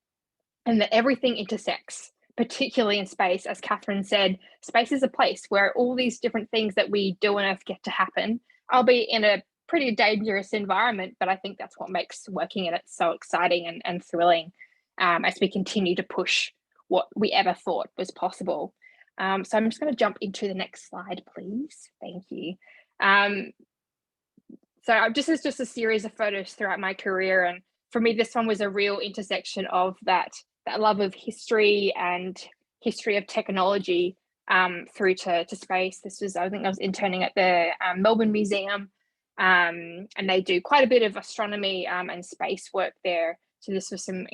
and that everything intersects, particularly in space. As Catherine said, space is a place where all these different things that we do on Earth get to happen, albeit in a pretty dangerous environment, but I think that's what makes working in it so exciting and thrilling, as we continue to push what we ever thought was possible. So I'm just going to jump into the next slide, please. Thank you. So this is just a series of photos throughout my career. And for me, this one was a real intersection of that love of history and history of technology through to space. This was, I think I was interning at the Melbourne Museum, and they do quite a bit of astronomy and space work there. So this was some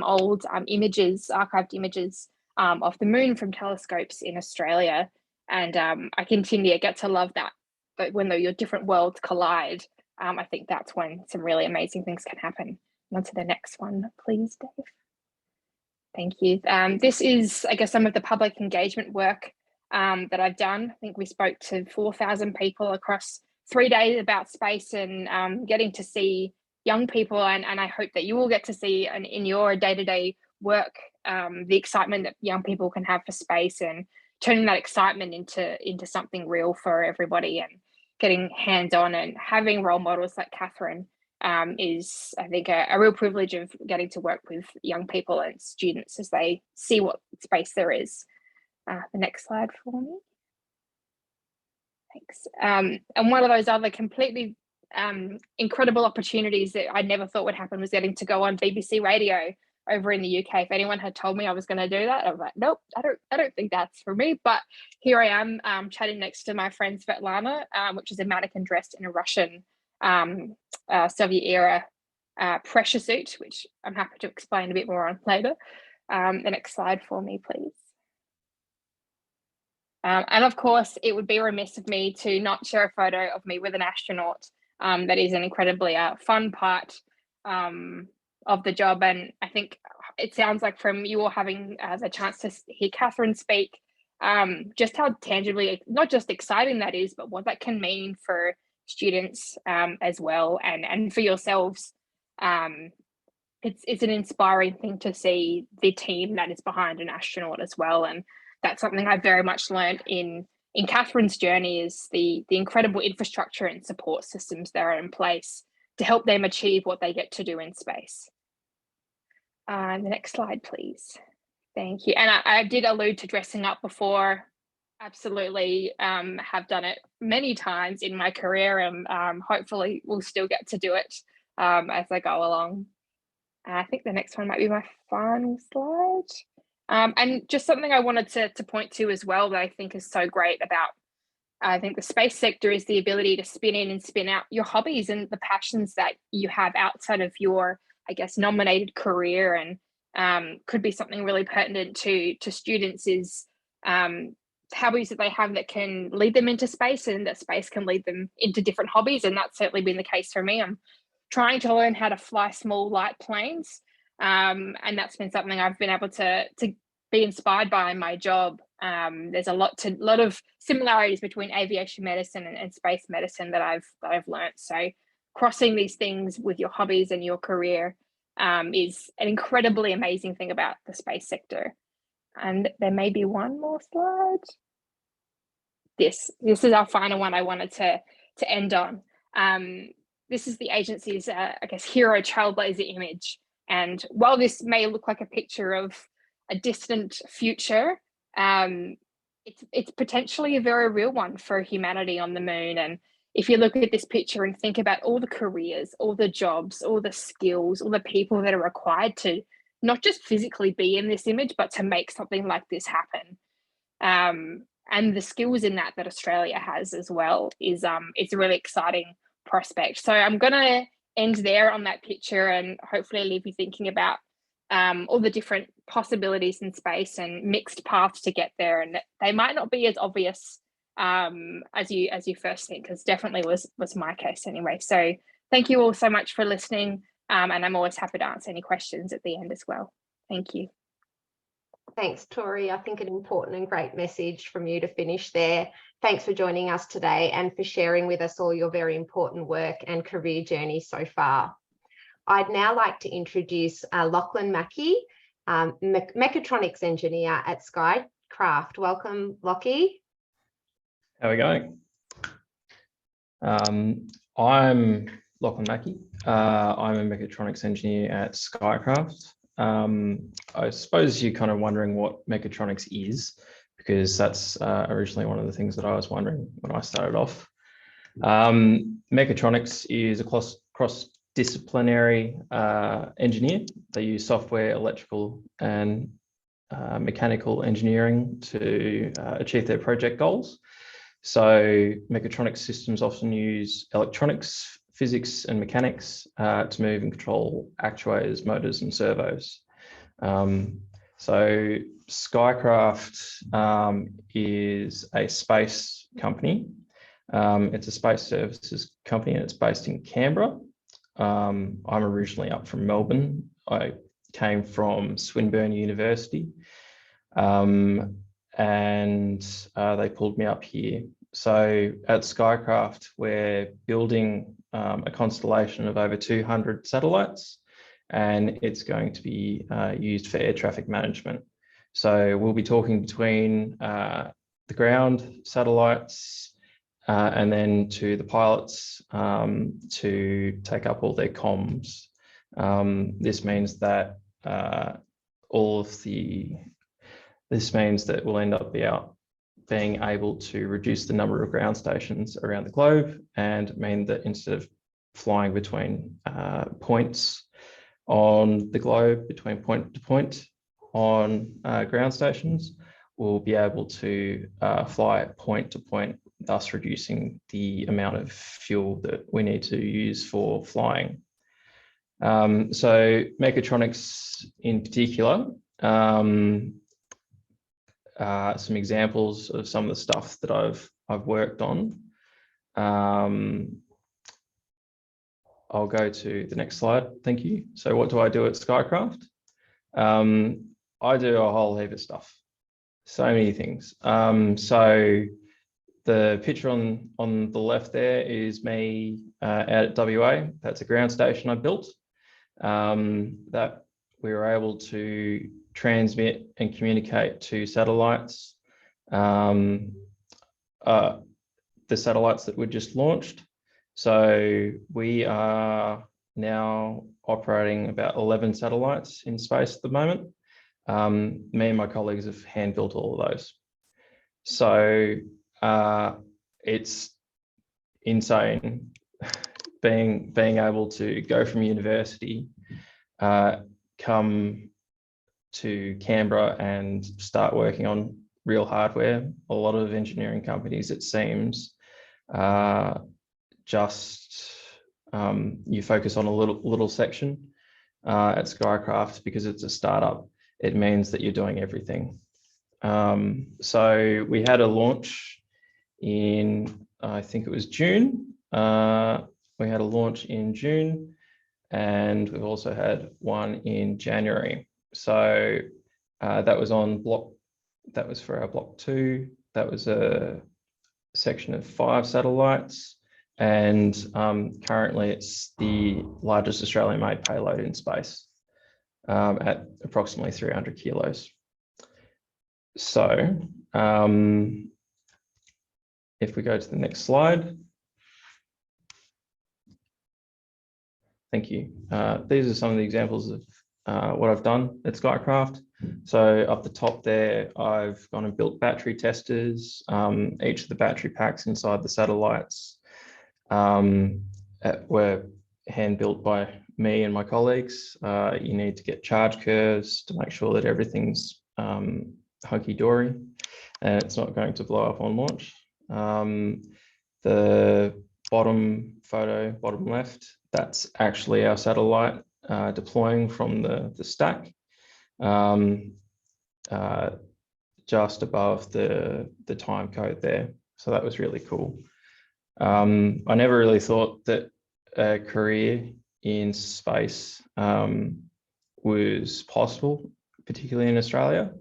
old images, archived images of the moon from telescopes in Australia. And I get to love that. But when your different worlds collide, I think that's when some really amazing things can happen. On to the next one, please, Dave. Thank you. This is, I guess, some of the public engagement work that I've done. I think we spoke to 4,000 people across 3 days about space, and getting to see young people, and I hope that you will get to see in your day-to-day work the excitement that young people can have for space, and turning that excitement into something real for everybody, and getting hands-on and having role models like Catherine is, I think, a real privilege of getting to work with young people and students as they see what space there is. The next slide for me. Thanks. And one of those other completely incredible opportunities that I never thought would happen was getting to go on BBC Radio over in the UK. If anyone had told me I was going to do that, I was like, nope, I don't think that's for me. But here I am chatting next to my friend Svetlana, which is a mannequin dressed in a Russian Soviet era pressure suit, which I'm happy to explain a bit more on later. The next slide for me, please. And of course, it would be remiss of me to not share a photo of me with an astronaut. That is an incredibly fun part of the job. And I think it sounds like from you all having the chance to hear Catherine speak, just how tangibly, not just exciting that is, but what that can mean for students as well, and for yourselves. It's an inspiring thing to see the team that is behind an astronaut as well. And that's something I very much learned in Catherine's journey, is the incredible infrastructure and support systems that are in place to help them achieve what they get to do in space. The next slide, please. Thank you. And I did allude to dressing up before. Absolutely, have done it many times in my career, and hopefully we'll still get to do it as I go along. I think the next one might be my final slide. And just something I wanted to point to as well that I think is so great about, I think, the space sector is the ability to spin in and spin out your hobbies and the passions that you have outside of your, I guess, nominated career. And could be something really pertinent to students is hobbies that they have that can lead them into space, and that space can lead them into different hobbies. And that's certainly been the case for me. I'm trying to learn how to fly small light planes, and that's been something I've been able to be inspired by in my job. There's a lot of similarities between aviation medicine and space medicine that I've learned. So crossing these things with your hobbies and your career is an incredibly amazing thing about the space sector. And there may be one more slide. This is our final one I wanted to end on. This is the agency's, I guess, hero trailblazer image. And while this may look like a picture of a distant future, it's potentially a very real one for humanity on the moon. And if you look at this picture and think about all the careers, all the jobs, all the skills, all the people that are required to not just physically be in this image, but to make something like this happen. And the skills in that Australia has as well is it's a really exciting prospect. So I'm going to end there on that picture, and hopefully leave you thinking about all the different possibilities in space and mixed paths to get there. And they might not be as obvious as you first think, because definitely was my case anyway. So thank you all so much for listening, and I'm always happy to answer any questions at the end as well. Thank you. Thanks, Tori. I think an important and great message from you to finish there. Thanks for joining us today and for sharing with us all your very important work and career journey so far. I'd now like to introduce Lachlan Mackey, mechatronics engineer at Skycraft. Welcome, Lockie. How are we going? I'm Lachlan Mackey. I'm a mechatronics engineer at Skycraft. I suppose you're kind of wondering what mechatronics is, because that's originally one of the things that I was wondering when I started off. Mechatronics is a cross-disciplinary engineer. They use software, electrical and mechanical engineering to achieve their project goals. So mechatronics systems often use electronics, physics and mechanics to move and control actuators, motors and servos. So Skycraft is a space company. It's a space services company and it's based in Canberra. I'm originally up from Melbourne. I came from Swinburne University, and they pulled me up here. So at Skycraft, we're building a constellation of over 200 satellites, and it's going to be used for air traffic management. So we'll be talking between the ground satellites and then to the pilots to take up all their comms. This means that we'll end up being able to reduce the number of ground stations around the globe, and mean that instead of flying between points on the globe, between point to point on ground stations, we'll be able to fly point to point, thus reducing the amount of fuel that we need to use for flying. So mechatronics in particular, some examples of some of the stuff that I've worked on. I'll go to the next slide. Thank you. So what do I do at Skycraft? I do a whole heap of stuff. So many things. So the picture on the left there is me out at WA. That's a ground station I built that we were able to transmit and communicate to satellites. The satellites that were just launched. So we are now operating about 11 satellites in space at the moment. Me and my colleagues have hand built all of those. So it's insane being able to go from university, come to Canberra and start working on real hardware. A lot of engineering companies, it seems, you focus on a little section. At Skycraft, because it's a startup, it means that you're doing everything. So we had a launch in, I think it was June. We had a launch in June, and we've also had one in January. So that was for our block 2. That was a section of 5 satellites. And currently it's the largest Australian-made payload in space at approximately 300 kilos. So if we go to the next slide. Thank you. These are some of the examples of what I've done at Skycraft. So up the top there, I've gone and built battery testers, each of the battery packs inside the satellites. Were hand built by me and my colleagues. You need to get charge curves to make sure that everything's hunky-dory and it's not going to blow up on launch. The bottom photo, bottom left, that's actually our satellite deploying from the stack, just above the time code there. So that was really cool. I never really thought that a career in space was possible, particularly in Australia.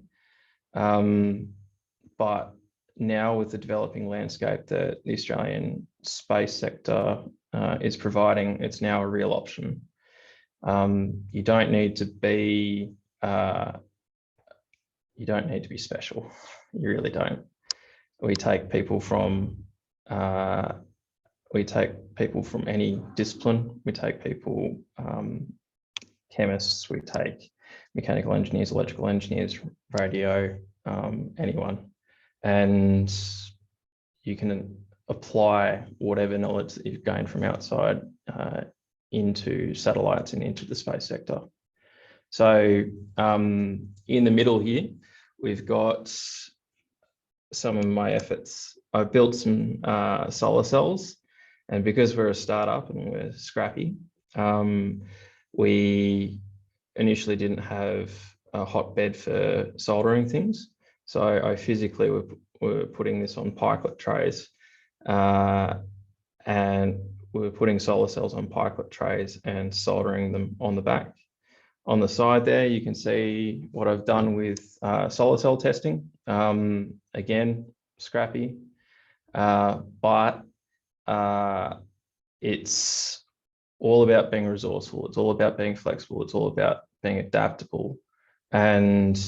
But now with the developing landscape that the Australian space sector is providing, it's now a real option. You don't need to be special. You really don't. We take people from any discipline. We take people, chemists, we take mechanical engineers, electrical engineers, radio, anyone. And you can apply whatever knowledge that you've gained from outside into satellites and into the space sector. So in the middle here, we've got some of my efforts. I built some solar cells, and because we're a startup and we're scrappy, we initially didn't have a hotbed for soldering things. So I physically were putting this on pikelet trays, and we were putting solar cells on pikelet trays and soldering them on the back. On the side there, you can see what I've done with solar cell testing. Again, scrappy, but it's all about being resourceful. It's all about being flexible. It's all about being adaptable. And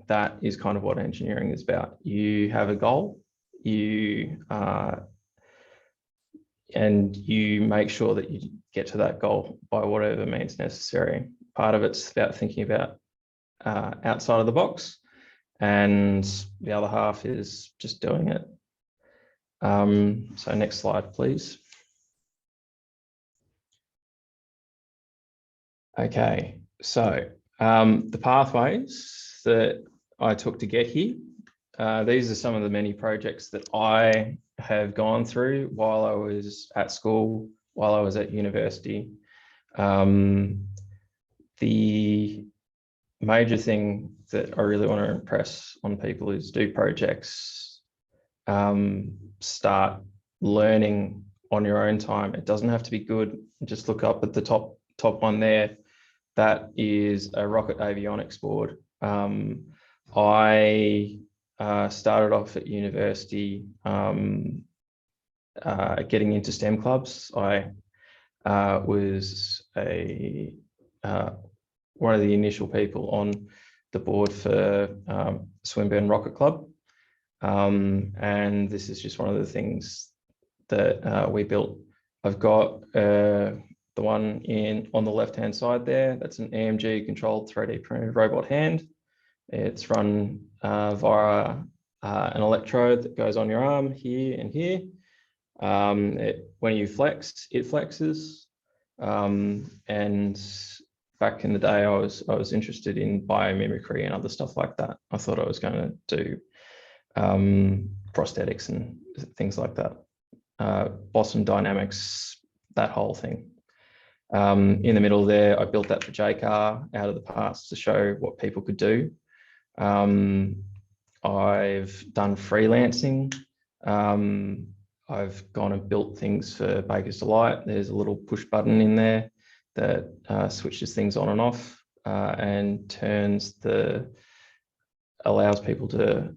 that is kind of what engineering is about. You have a goal, and you make sure that you get to that goal by whatever means necessary. Part of it's about thinking about outside of the box, and the other half is just doing it. So next slide, please. Okay, so the pathways that I took to get here, these are some of the many projects that I have gone through while I was at school, while I was at university. The major thing that I really want to impress on people is do projects, start learning on your own time. It doesn't have to be good. Just look up at the top one there. That is a rocket avionics board. I started off at university getting into STEM clubs. I was one of the initial people on the board for Swinburne Rocket Club. And this is just one of the things that we built. I've got the one on the left-hand side there. That's an EMG controlled 3D printed robot hand. It's run via an electrode that goes on your arm here and here. When you flex, it flexes. And back in the day, I was interested in biomimicry and other stuff like that. I thought I was going to do prosthetics and things like that. Boston Dynamics, that whole thing. In the middle there, I built that for JCAR out of the parts to show what people could do. I've done freelancing. I've gone and built things for Baker's Delight. There's a little push button in there that switches things on and off and allows people to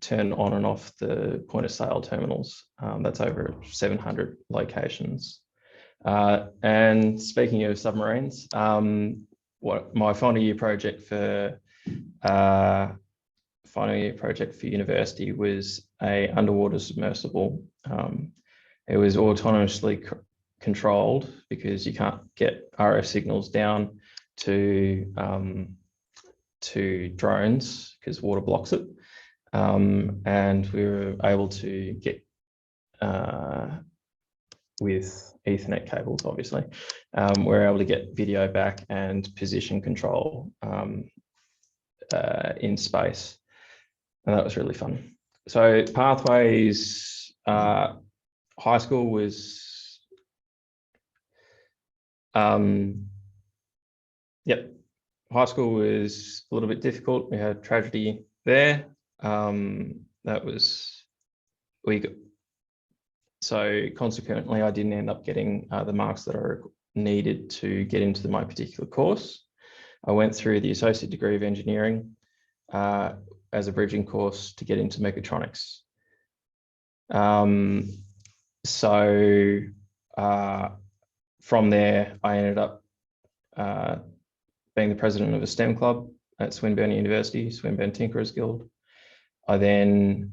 turn on and off the point of sale terminals. That's over 700 locations. And speaking of submarines, what my final year project for university was a underwater submersible. It was autonomously controlled because you can't get RF signals down to drones because water blocks it. And we were able to get with Ethernet cables, obviously, we're able to get video back and position control in space. And that was really fun. So pathways, high school was, high school was a little bit difficult. We had tragedy there. So consequently, I didn't end up getting the marks that I needed to get into my particular course. I went through the Associate Degree of Engineering as a bridging course to get into mechatronics. From there, I ended up being the president of a STEM club at Swinburne University, Swinburne Tinkerers Guild. I then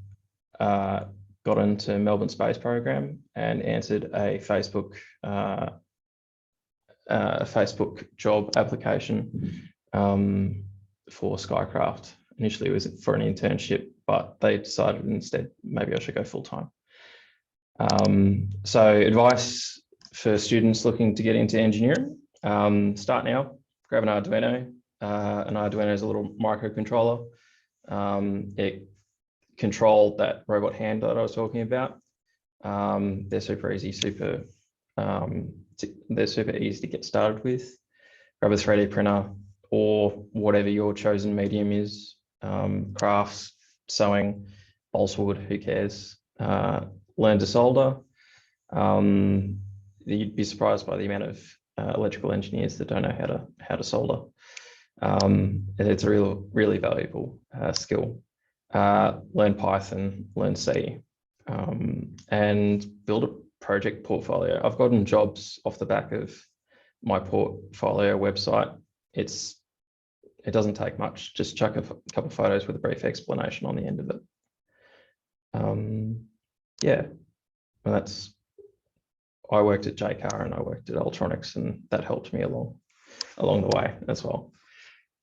got into Melbourne Space Program and answered a Facebook job application for Skycraft. Initially, it was for an internship, but they decided instead maybe I should go full time. So advice for students looking to get into engineering: start now. Grab an Arduino. An Arduino is a little microcontroller. It controlled that robot hand that I was talking about. They're super easy, they're super easy to get started with. Grab a 3D printer or whatever your chosen medium is, crafts, sewing, balsa wood, who cares? Learn to solder. You'd be surprised by the amount of electrical engineers that don't know how to solder. It's a really valuable skill. Learn Python, learn C, and build a project portfolio. I've gotten jobs off the back of my portfolio website. It doesn't take much. Just chuck a couple of photos with a brief explanation on the end of it. Yeah, well, I worked at JCAR and I worked at Ultronics, and that helped me along the way as well.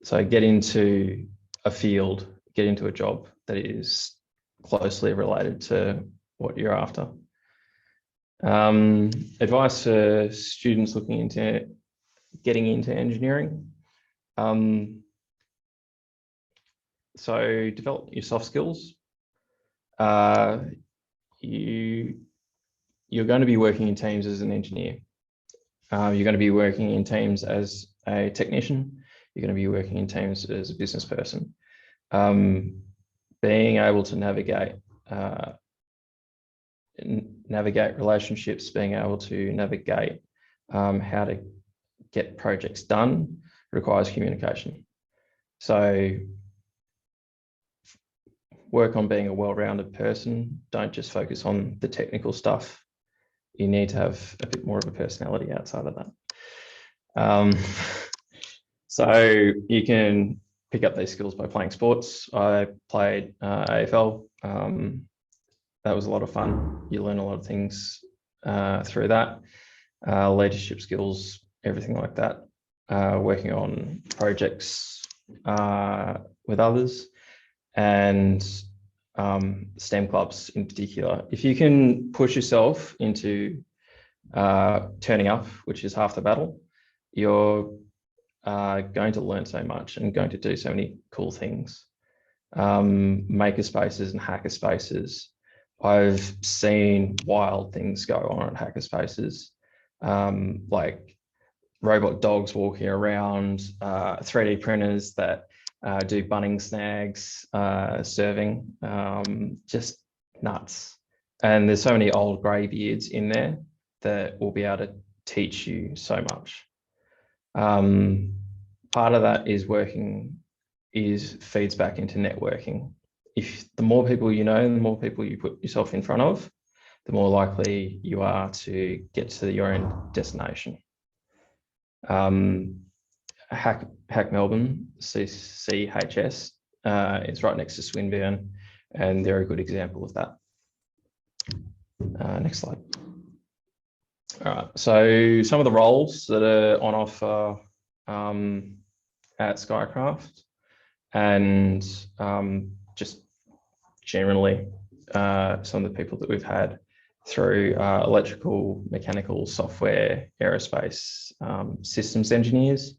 So get into a field, get into a job that is closely related to what you're after. Advice for students looking into getting into engineering. So develop your soft skills. You're going to be working in teams as an engineer. You're going to be working in teams as a technician. You're going to be working in teams as a business person. Being able to navigate navigate relationships, being able to navigate how to get projects done requires communication. So work on being a well-rounded person. Don't just focus on the technical stuff. You need to have a bit more of a personality outside of that. So you can pick up these skills by playing sports. I played AFL. That was a lot of fun. You learn a lot of things through that. Leadership skills, everything like that. Working on projects with others, and STEM clubs in particular. If you can push yourself into turning up, which is half the battle, you're going to learn so much and going to do so many cool things. Maker spaces and hacker spaces. I've seen wild things go on at hacker spaces, like robot dogs walking around, 3D printers that do bunning snags, serving, just nuts. And there's so many old greybeards in there that will be able to teach you so much. Part of that is feeds back into networking. If the more people you know, the more people you put yourself in front of, the more likely you are to get to your own destination. Hack Melbourne, CCHS, is right next to Swinburne, and they're a good example of that. Next slide. All right, so some of the roles that are on offer at Skycraft, and just generally some of the people that we've had through electrical, mechanical, software, aerospace, systems engineers.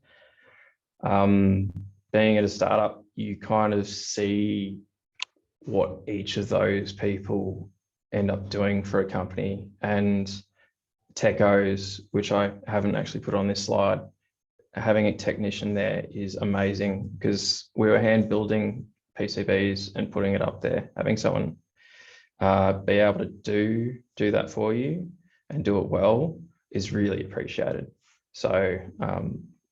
Being at a startup, you kind of see what each of those people end up doing for a company. And techos, which I haven't actually put on this slide, having a technician there is amazing, because we were hand building PCBs and putting it up there. Having someone be able to do that for you and do it well is really appreciated. So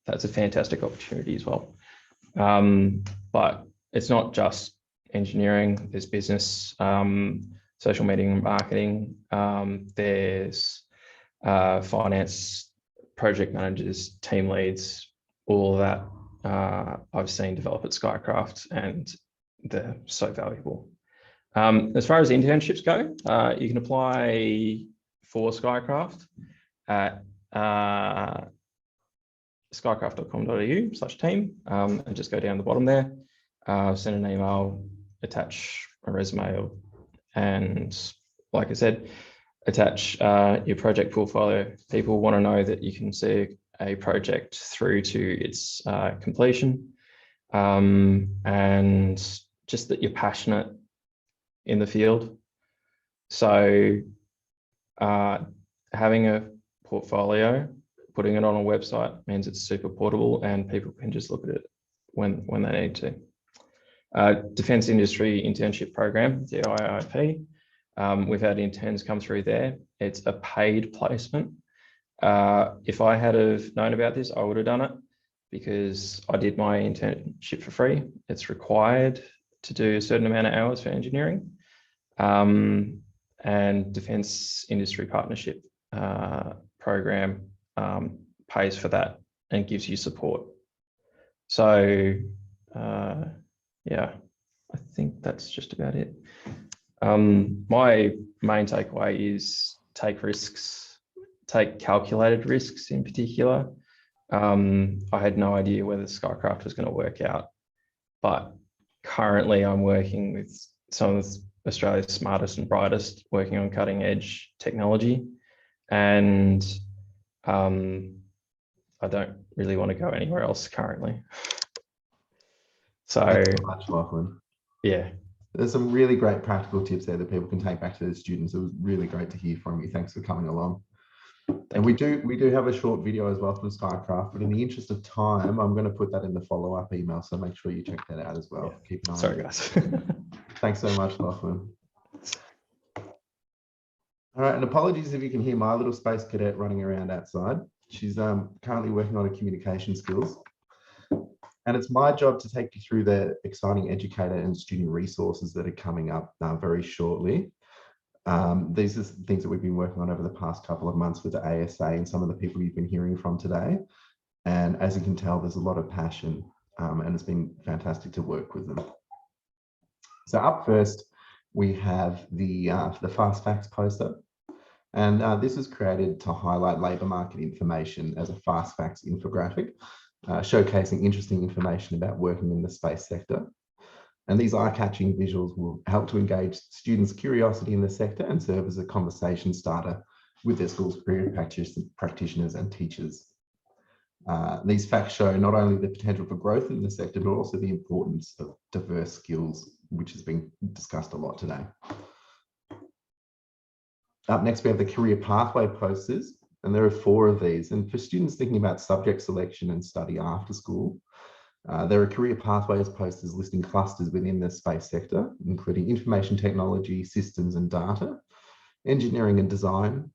that's a fantastic opportunity as well. But it's not just engineering, there's business, social media and marketing, there's finance, project managers, team leads, all of that I've seen develop at Skycraft, and they're so valuable. As far as internships go, you can apply for Skycraft at skycraft.com.au/team, and just go down the bottom there, send an email, attach a resume, and like I said, attach your project portfolio. People want to know that you can see a project through to its completion, and just that you're passionate in the field. So having a portfolio, putting it on a website means it's super portable and people can just look at it when they need to. Defence Industry Internship Program, the IIP. We've had interns come through there. It's a paid placement. If I had have known about this, I would have done it, because I did my internship for free. It's required to do a certain amount of hours for engineering. And Defence Industry Partnership Program pays for that and gives you support. So yeah, I think that's just about it. My main takeaway is take risks, take calculated risks in particular. I had no idea whether Skycraft was going to work out, but currently I'm working with some of Australia's smartest and brightest, working on cutting edge technology. And I don't really want to go anywhere else currently. So thanks so much, Lachlan. Yeah. There's some really great practical tips there that people can take back to their students. It was really great to hear from you. Thanks for coming along. And we do have a short video as well from Skycraft, but in the interest of time, I'm going to put that in the follow-up email. So make sure you check that out as well. Yeah. Keep an eye on it. Sorry, guys. Thanks so much, Lachlan. All right, and apologies if you can hear my little space cadet running around outside. She's currently working on her communication skills. And it's my job to take you through the exciting educator and student resources that are coming up very shortly. These are things that we've been working on over the past couple of months with the ASA and some of the people you've been hearing from today. And as you can tell, there's a lot of passion and it's been fantastic to work with them. So up first, we have the Fast Facts poster. And this was created to highlight labour market information as a Fast Facts infographic, showcasing interesting information about working in the space sector. And these eye-catching visuals will help to engage students' curiosity in the sector and serve as a conversation starter with their school's career practitioners and teachers. These facts show not only the potential for growth in the sector, but also the importance of diverse skills, which has been discussed a lot today. Up next, we have the career pathway posters, and there are 4 of these. And for students thinking about subject selection and study after school, there are career pathways posters listing clusters within the space sector, including information technology, systems and data, engineering and design,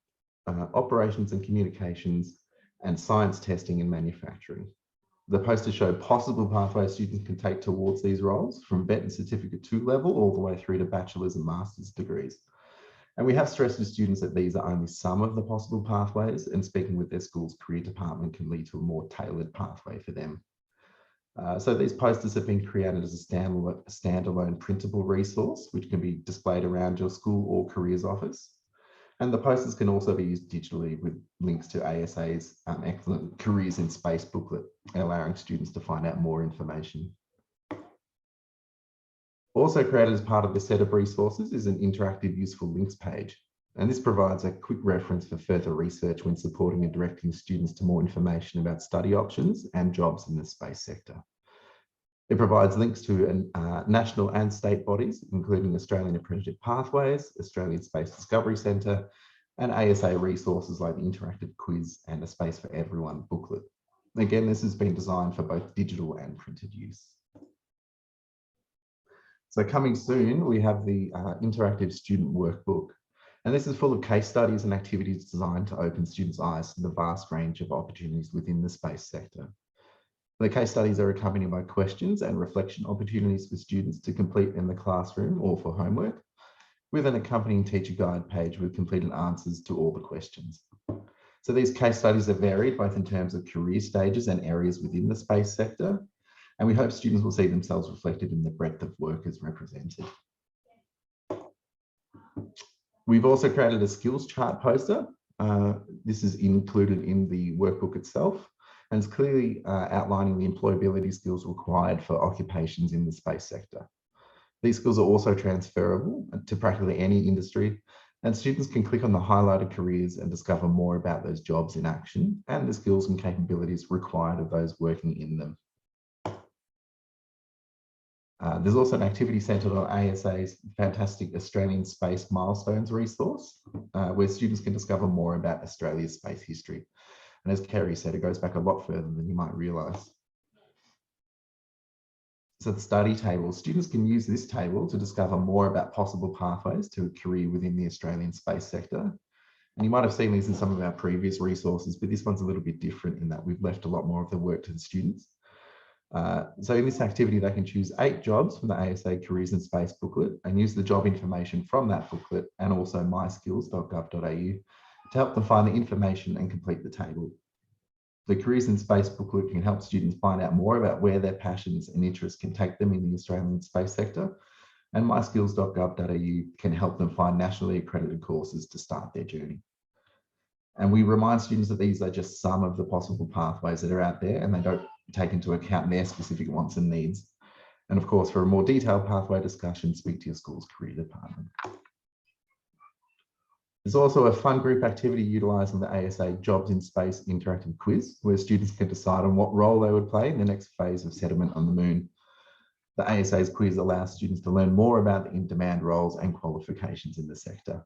operations and communications, and science testing and manufacturing. The posters show possible pathways students can take towards these roles, from vet and certificate 2 level all the way through to bachelor's and master's degrees. And we have stressed to students that these are only some of the possible pathways, and speaking with their school's career department can lead to a more tailored pathway for them. So these posters have been created as a standalone printable resource, which can be displayed around your school or careers office. And the posters can also be used digitally with links to ASA's excellent Careers in Space booklet, allowing students to find out more information. Also created as part of the set of resources is an interactive useful links page. And this provides a quick reference for further research when supporting and directing students to more information about study options and jobs in the space sector. It provides links to national and state bodies, including Australian Apprenticeship Pathways, Australian Space Discovery Centre, and ASA resources like the interactive quiz and a Space for Everyone booklet. Again, this has been designed for both digital and printed use. So coming soon, we have the interactive student workbook. And this is full of case studies and activities designed to open students' eyes to the vast range of opportunities within the space sector. The case studies are accompanied by questions and reflection opportunities for students to complete in the classroom or for homework, with an accompanying teacher guide page with completed answers to all the questions. So these case studies are varied both in terms of career stages and areas within the space sector. And we hope students will see themselves reflected in the breadth of workers represented. We've also created a skills chart poster. This is included in the workbook itself, and it's clearly outlining the employability skills required for occupations in the space sector. These skills are also transferable to practically any industry, and students can click on the highlighted careers and discover more about those jobs in action and the skills and capabilities required of those working in them. There's also an activity centred on ASA's fantastic Australian Space Milestones resource, where students can discover more about Australia's space history. And as Kerry said, it goes back a lot further than you might realise. So the study table, students can use this table to discover more about possible pathways to a career within the Australian space sector. And you might have seen these in some of our previous resources, but this one's a little bit different in that we've left a lot more of the work to the students. So in this activity, they can choose 8 jobs from the ASA Careers in Space booklet and use the job information from that booklet and also myskills.gov.au to help them find the information and complete the table. The Careers in Space booklet can help students find out more about where their passions and interests can take them in the Australian space sector, and myskills.gov.au can help them find nationally accredited courses to start their journey. And we remind students that these are just some of the possible pathways that are out there, and they don't take into account their specific wants and needs. And of course, for a more detailed pathway discussion, speak to your school's career department. There's also a fun group activity utilising the ASA Jobs in Space interactive quiz, where students can decide on what role they would play in the next phase of settlement on the moon. The ASA's quiz allows students to learn more about the in-demand roles and qualifications in the sector.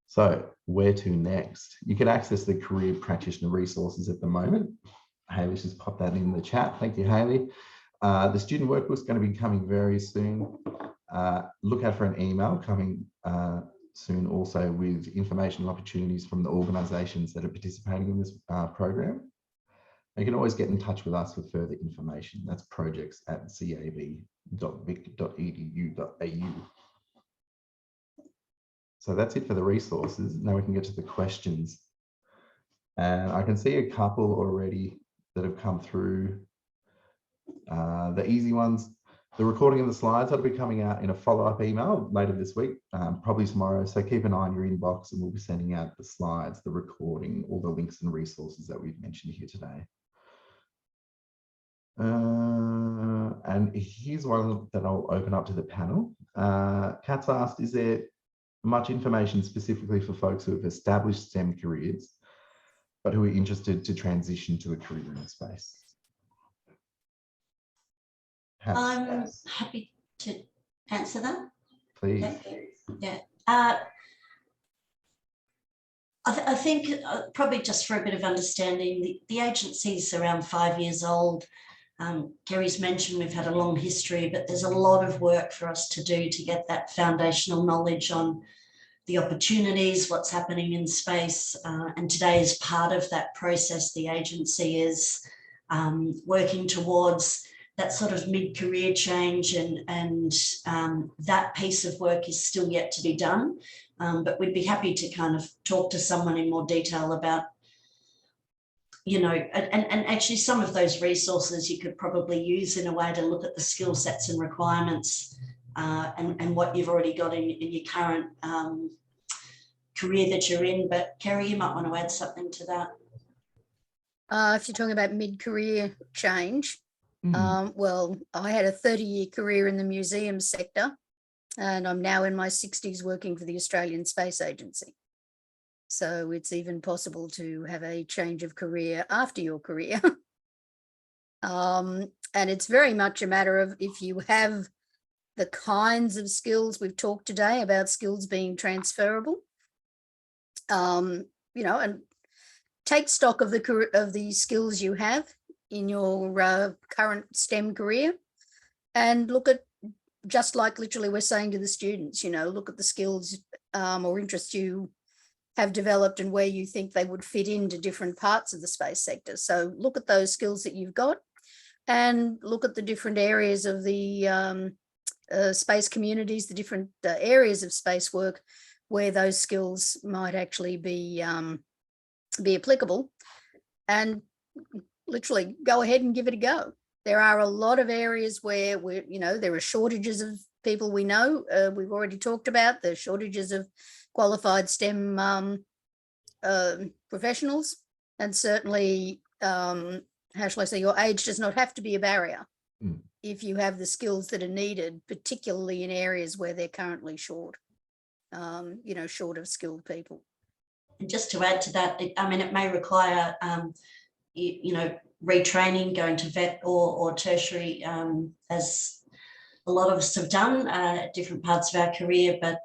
So where to next? You can access the career practitioner resources at the moment. Hayley's just popped that in the chat. Thank you, Hayley. The student workbook is going to be coming very soon. Look out for an email coming soon also with information and opportunities from the organisations that are participating in this program. You can always get in touch with us with further information. That's projects@cav.vic.edu.au. So that's it for the resources. Now we can get to the questions. And I can see a couple already that have come through. The easy ones, the recording of the slides that'll be coming out in a follow-up email later this week, probably tomorrow. So keep an eye on your inbox and we'll be sending out the slides, the recording, all the links and resources that we've mentioned here today. And here's one that I'll open up to the panel. Kat's asked, is there much information specifically for folks who have established STEM careers, but who are interested to transition to a career in space? I'm happy to answer that. Please. Okay. Yeah. I think probably just for a bit of understanding, the agency is around 5 years old. Kerry's mentioned we've had a long history, but there's a lot of work for us to do to get that foundational knowledge on the opportunities, what's happening in space. And today, as part of that process, the agency is working towards that sort of mid-career change, and that piece of work is still yet to be done. But we'd be happy to kind of talk to someone in more detail about, you know, and actually some of those resources you could probably use in a way to look at the skill sets and requirements and what you've already got in your current career that you're in. But Kerry, you might want to add something to that. If you're talking about mid-career change, well, I had a 30-year career in the museum sector, and I'm now in my 60s working for the Australian Space Agency. So it's even possible to have a change of career after your career. And it's very much a matter of if you have the kinds of skills we've talked today about, skills being transferable, you know, and take stock of the skills you have in your current STEM career, and look at, just like literally we're saying to the students, you know, look at the skills or interests you have developed and where you think they would fit into different parts of the space sector. So look at those skills that you've got and look at the different areas of the space communities, the different areas of space work where those skills might actually be applicable, and literally go ahead and give it a go. There are a lot of areas where you know, there are shortages of people. We know, we've already talked about the shortages of qualified STEM professionals, and certainly, how shall I say, your age does not have to be a barrier if you have the skills that are needed, particularly in areas where they're currently short, you know, short of skilled people. And just to add to that, I mean, it may require, you know, retraining, going to vet or tertiary, as a lot of us have done at different parts of our career. But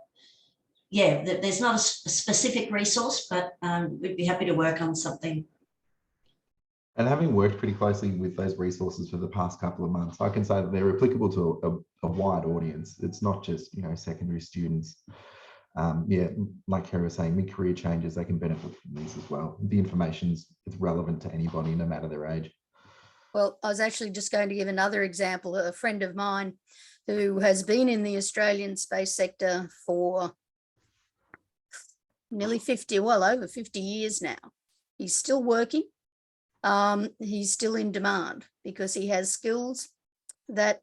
yeah, there's not a specific resource, but we'd be happy to work on something. And having worked pretty closely with those resources for the past couple of months, I can say that they're applicable to a wide audience. It's not just, you know, secondary students. Yeah, like Kerry was saying, mid-career changes, they can benefit from these as well. The information's relevant to anybody, no matter their age. Well, I was actually just going to give another example. A friend of mine who has been in the Australian space sector for nearly 50, well, over 50 years now. He's still working. He's still in demand because he has skills that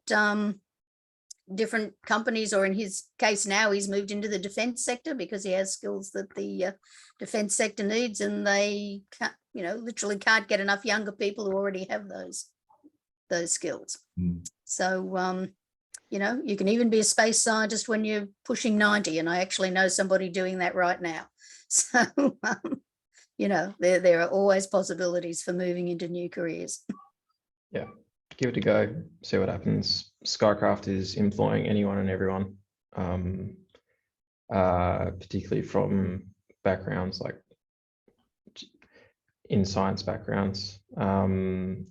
different companies, or in his case now, he's moved into the defence sector because he has skills that the defence sector needs, and they can't, you know, literally can't get enough younger people who already have those skills. So, you know, you can even be a space scientist when you're pushing 90, and I actually know somebody doing that right now. So, you know, there are always possibilities for moving into new careers. Yeah, give it a go, see what happens. Skycraft is employing anyone and everyone, particularly from backgrounds like in science backgrounds and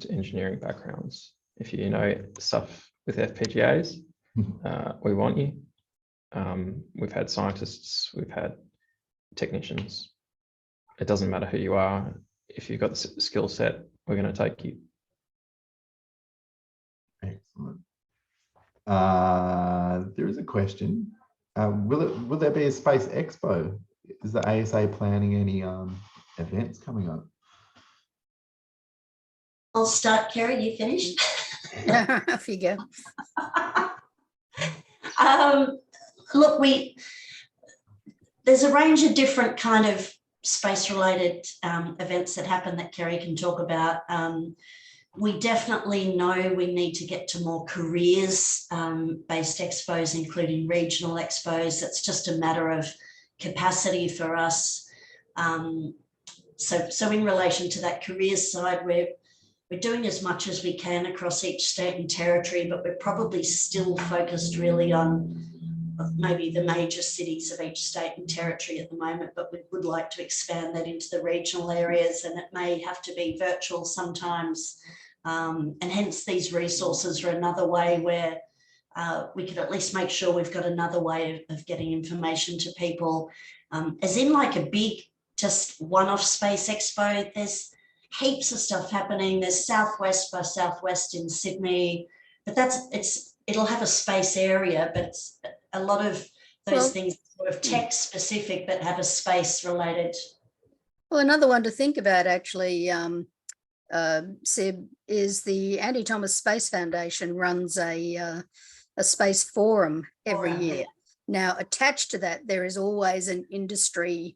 engineering backgrounds. If you know stuff with FPGAs, we want you. We've had scientists, we've had technicians. It doesn't matter who you are. If you've got the skill set, we're going to take you. Excellent. There is a question. Will there be a Space Expo? Is the ASA planning any events coming up? I'll start, Kerry, you finished? Off you go. Look, there's a range of different kind of space-related events that happen that Kerry can talk about. We definitely know we need to get to more careers-based expos, including regional expos. It's just a matter of capacity for us. So in relation to that careers side, we're doing as much as we can across each state and territory, but we're probably still focused really on maybe the major cities of each state and territory at the moment, but we would like to expand that into the regional areas, and it may have to be virtual sometimes. And hence these resources are another way where we could at least make sure we've got another way of getting information to people. As in like a big, just one-off Space Expo, there's heaps of stuff happening. There's Southwest by Southwest in Sydney, but it'll have a space area, but it's a lot of those things sort of tech specific but have a space related. Well, another one to think about actually, Sib, is the Andy Thomas Space Foundation runs a space forum every year. Now, attached to that, there is always an industry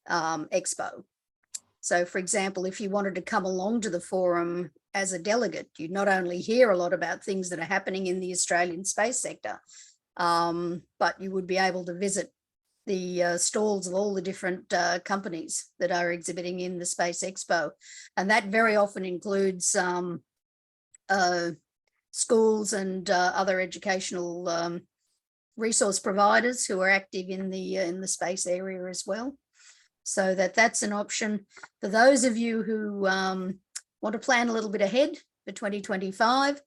expo. So, for example, if you wanted to come along to the forum as a delegate, you'd not only hear a lot about things that are happening in the Australian space sector, but you would be able to visit the stalls of all the different companies that are exhibiting in the Space Expo. And that very often includes schools and other educational resource providers who are active in the space area as well. So that's an option. For those of you who want to plan a little bit ahead for 2025,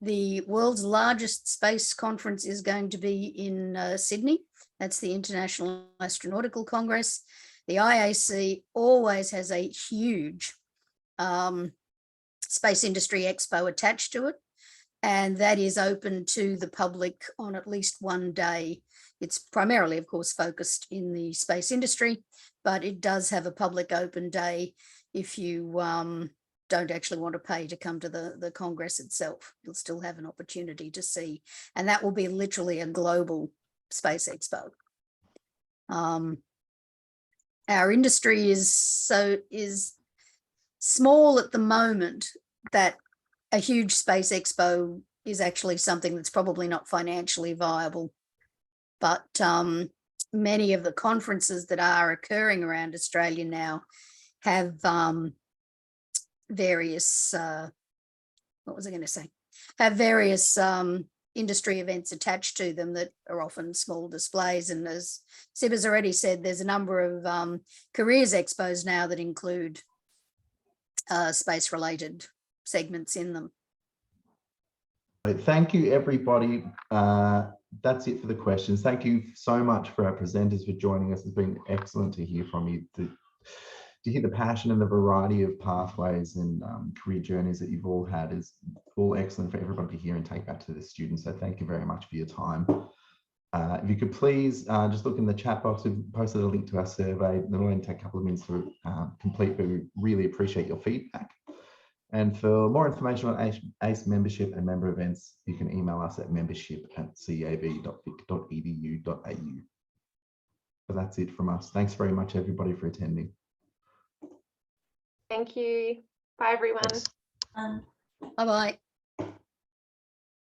the world's largest space conference is going to be in Sydney. That's the International Astronautical Congress. The IAC always has a huge space industry expo attached to it, and that is open to the public on at least one day. It's primarily, of course, focused in the space industry, but it does have a public open day if you don't actually want to pay to come to the Congress itself. You'll still have an opportunity to see, and that will be literally a global space expo. Our industry is small at the moment that a huge space expo is actually something that's probably not financially viable. But many of the conferences that are occurring around Australia now have various, have various industry events attached to them that are often small displays. And as Sib has already said, there's a number of careers expos now that include space-related segments in them. Thank you, everybody. That's it for the questions. Thank you so much for our presenters for joining us. It's been excellent to hear from you, to hear the passion and the variety of pathways and career journeys that you've all had is all excellent for everybody to hear and take back to the students. So thank you very much for your time. If you could please just look in the chat box, we've posted a link to our survey. It'll only take a couple of minutes to complete, but we really appreciate your feedback. And for more information on ACE membership and member events, you can email us at membership@cav.vic.edu.au. But that's it from us. Thanks very much, everybody, for attending. Thank you. Bye, everyone. Thanks. Bye-bye.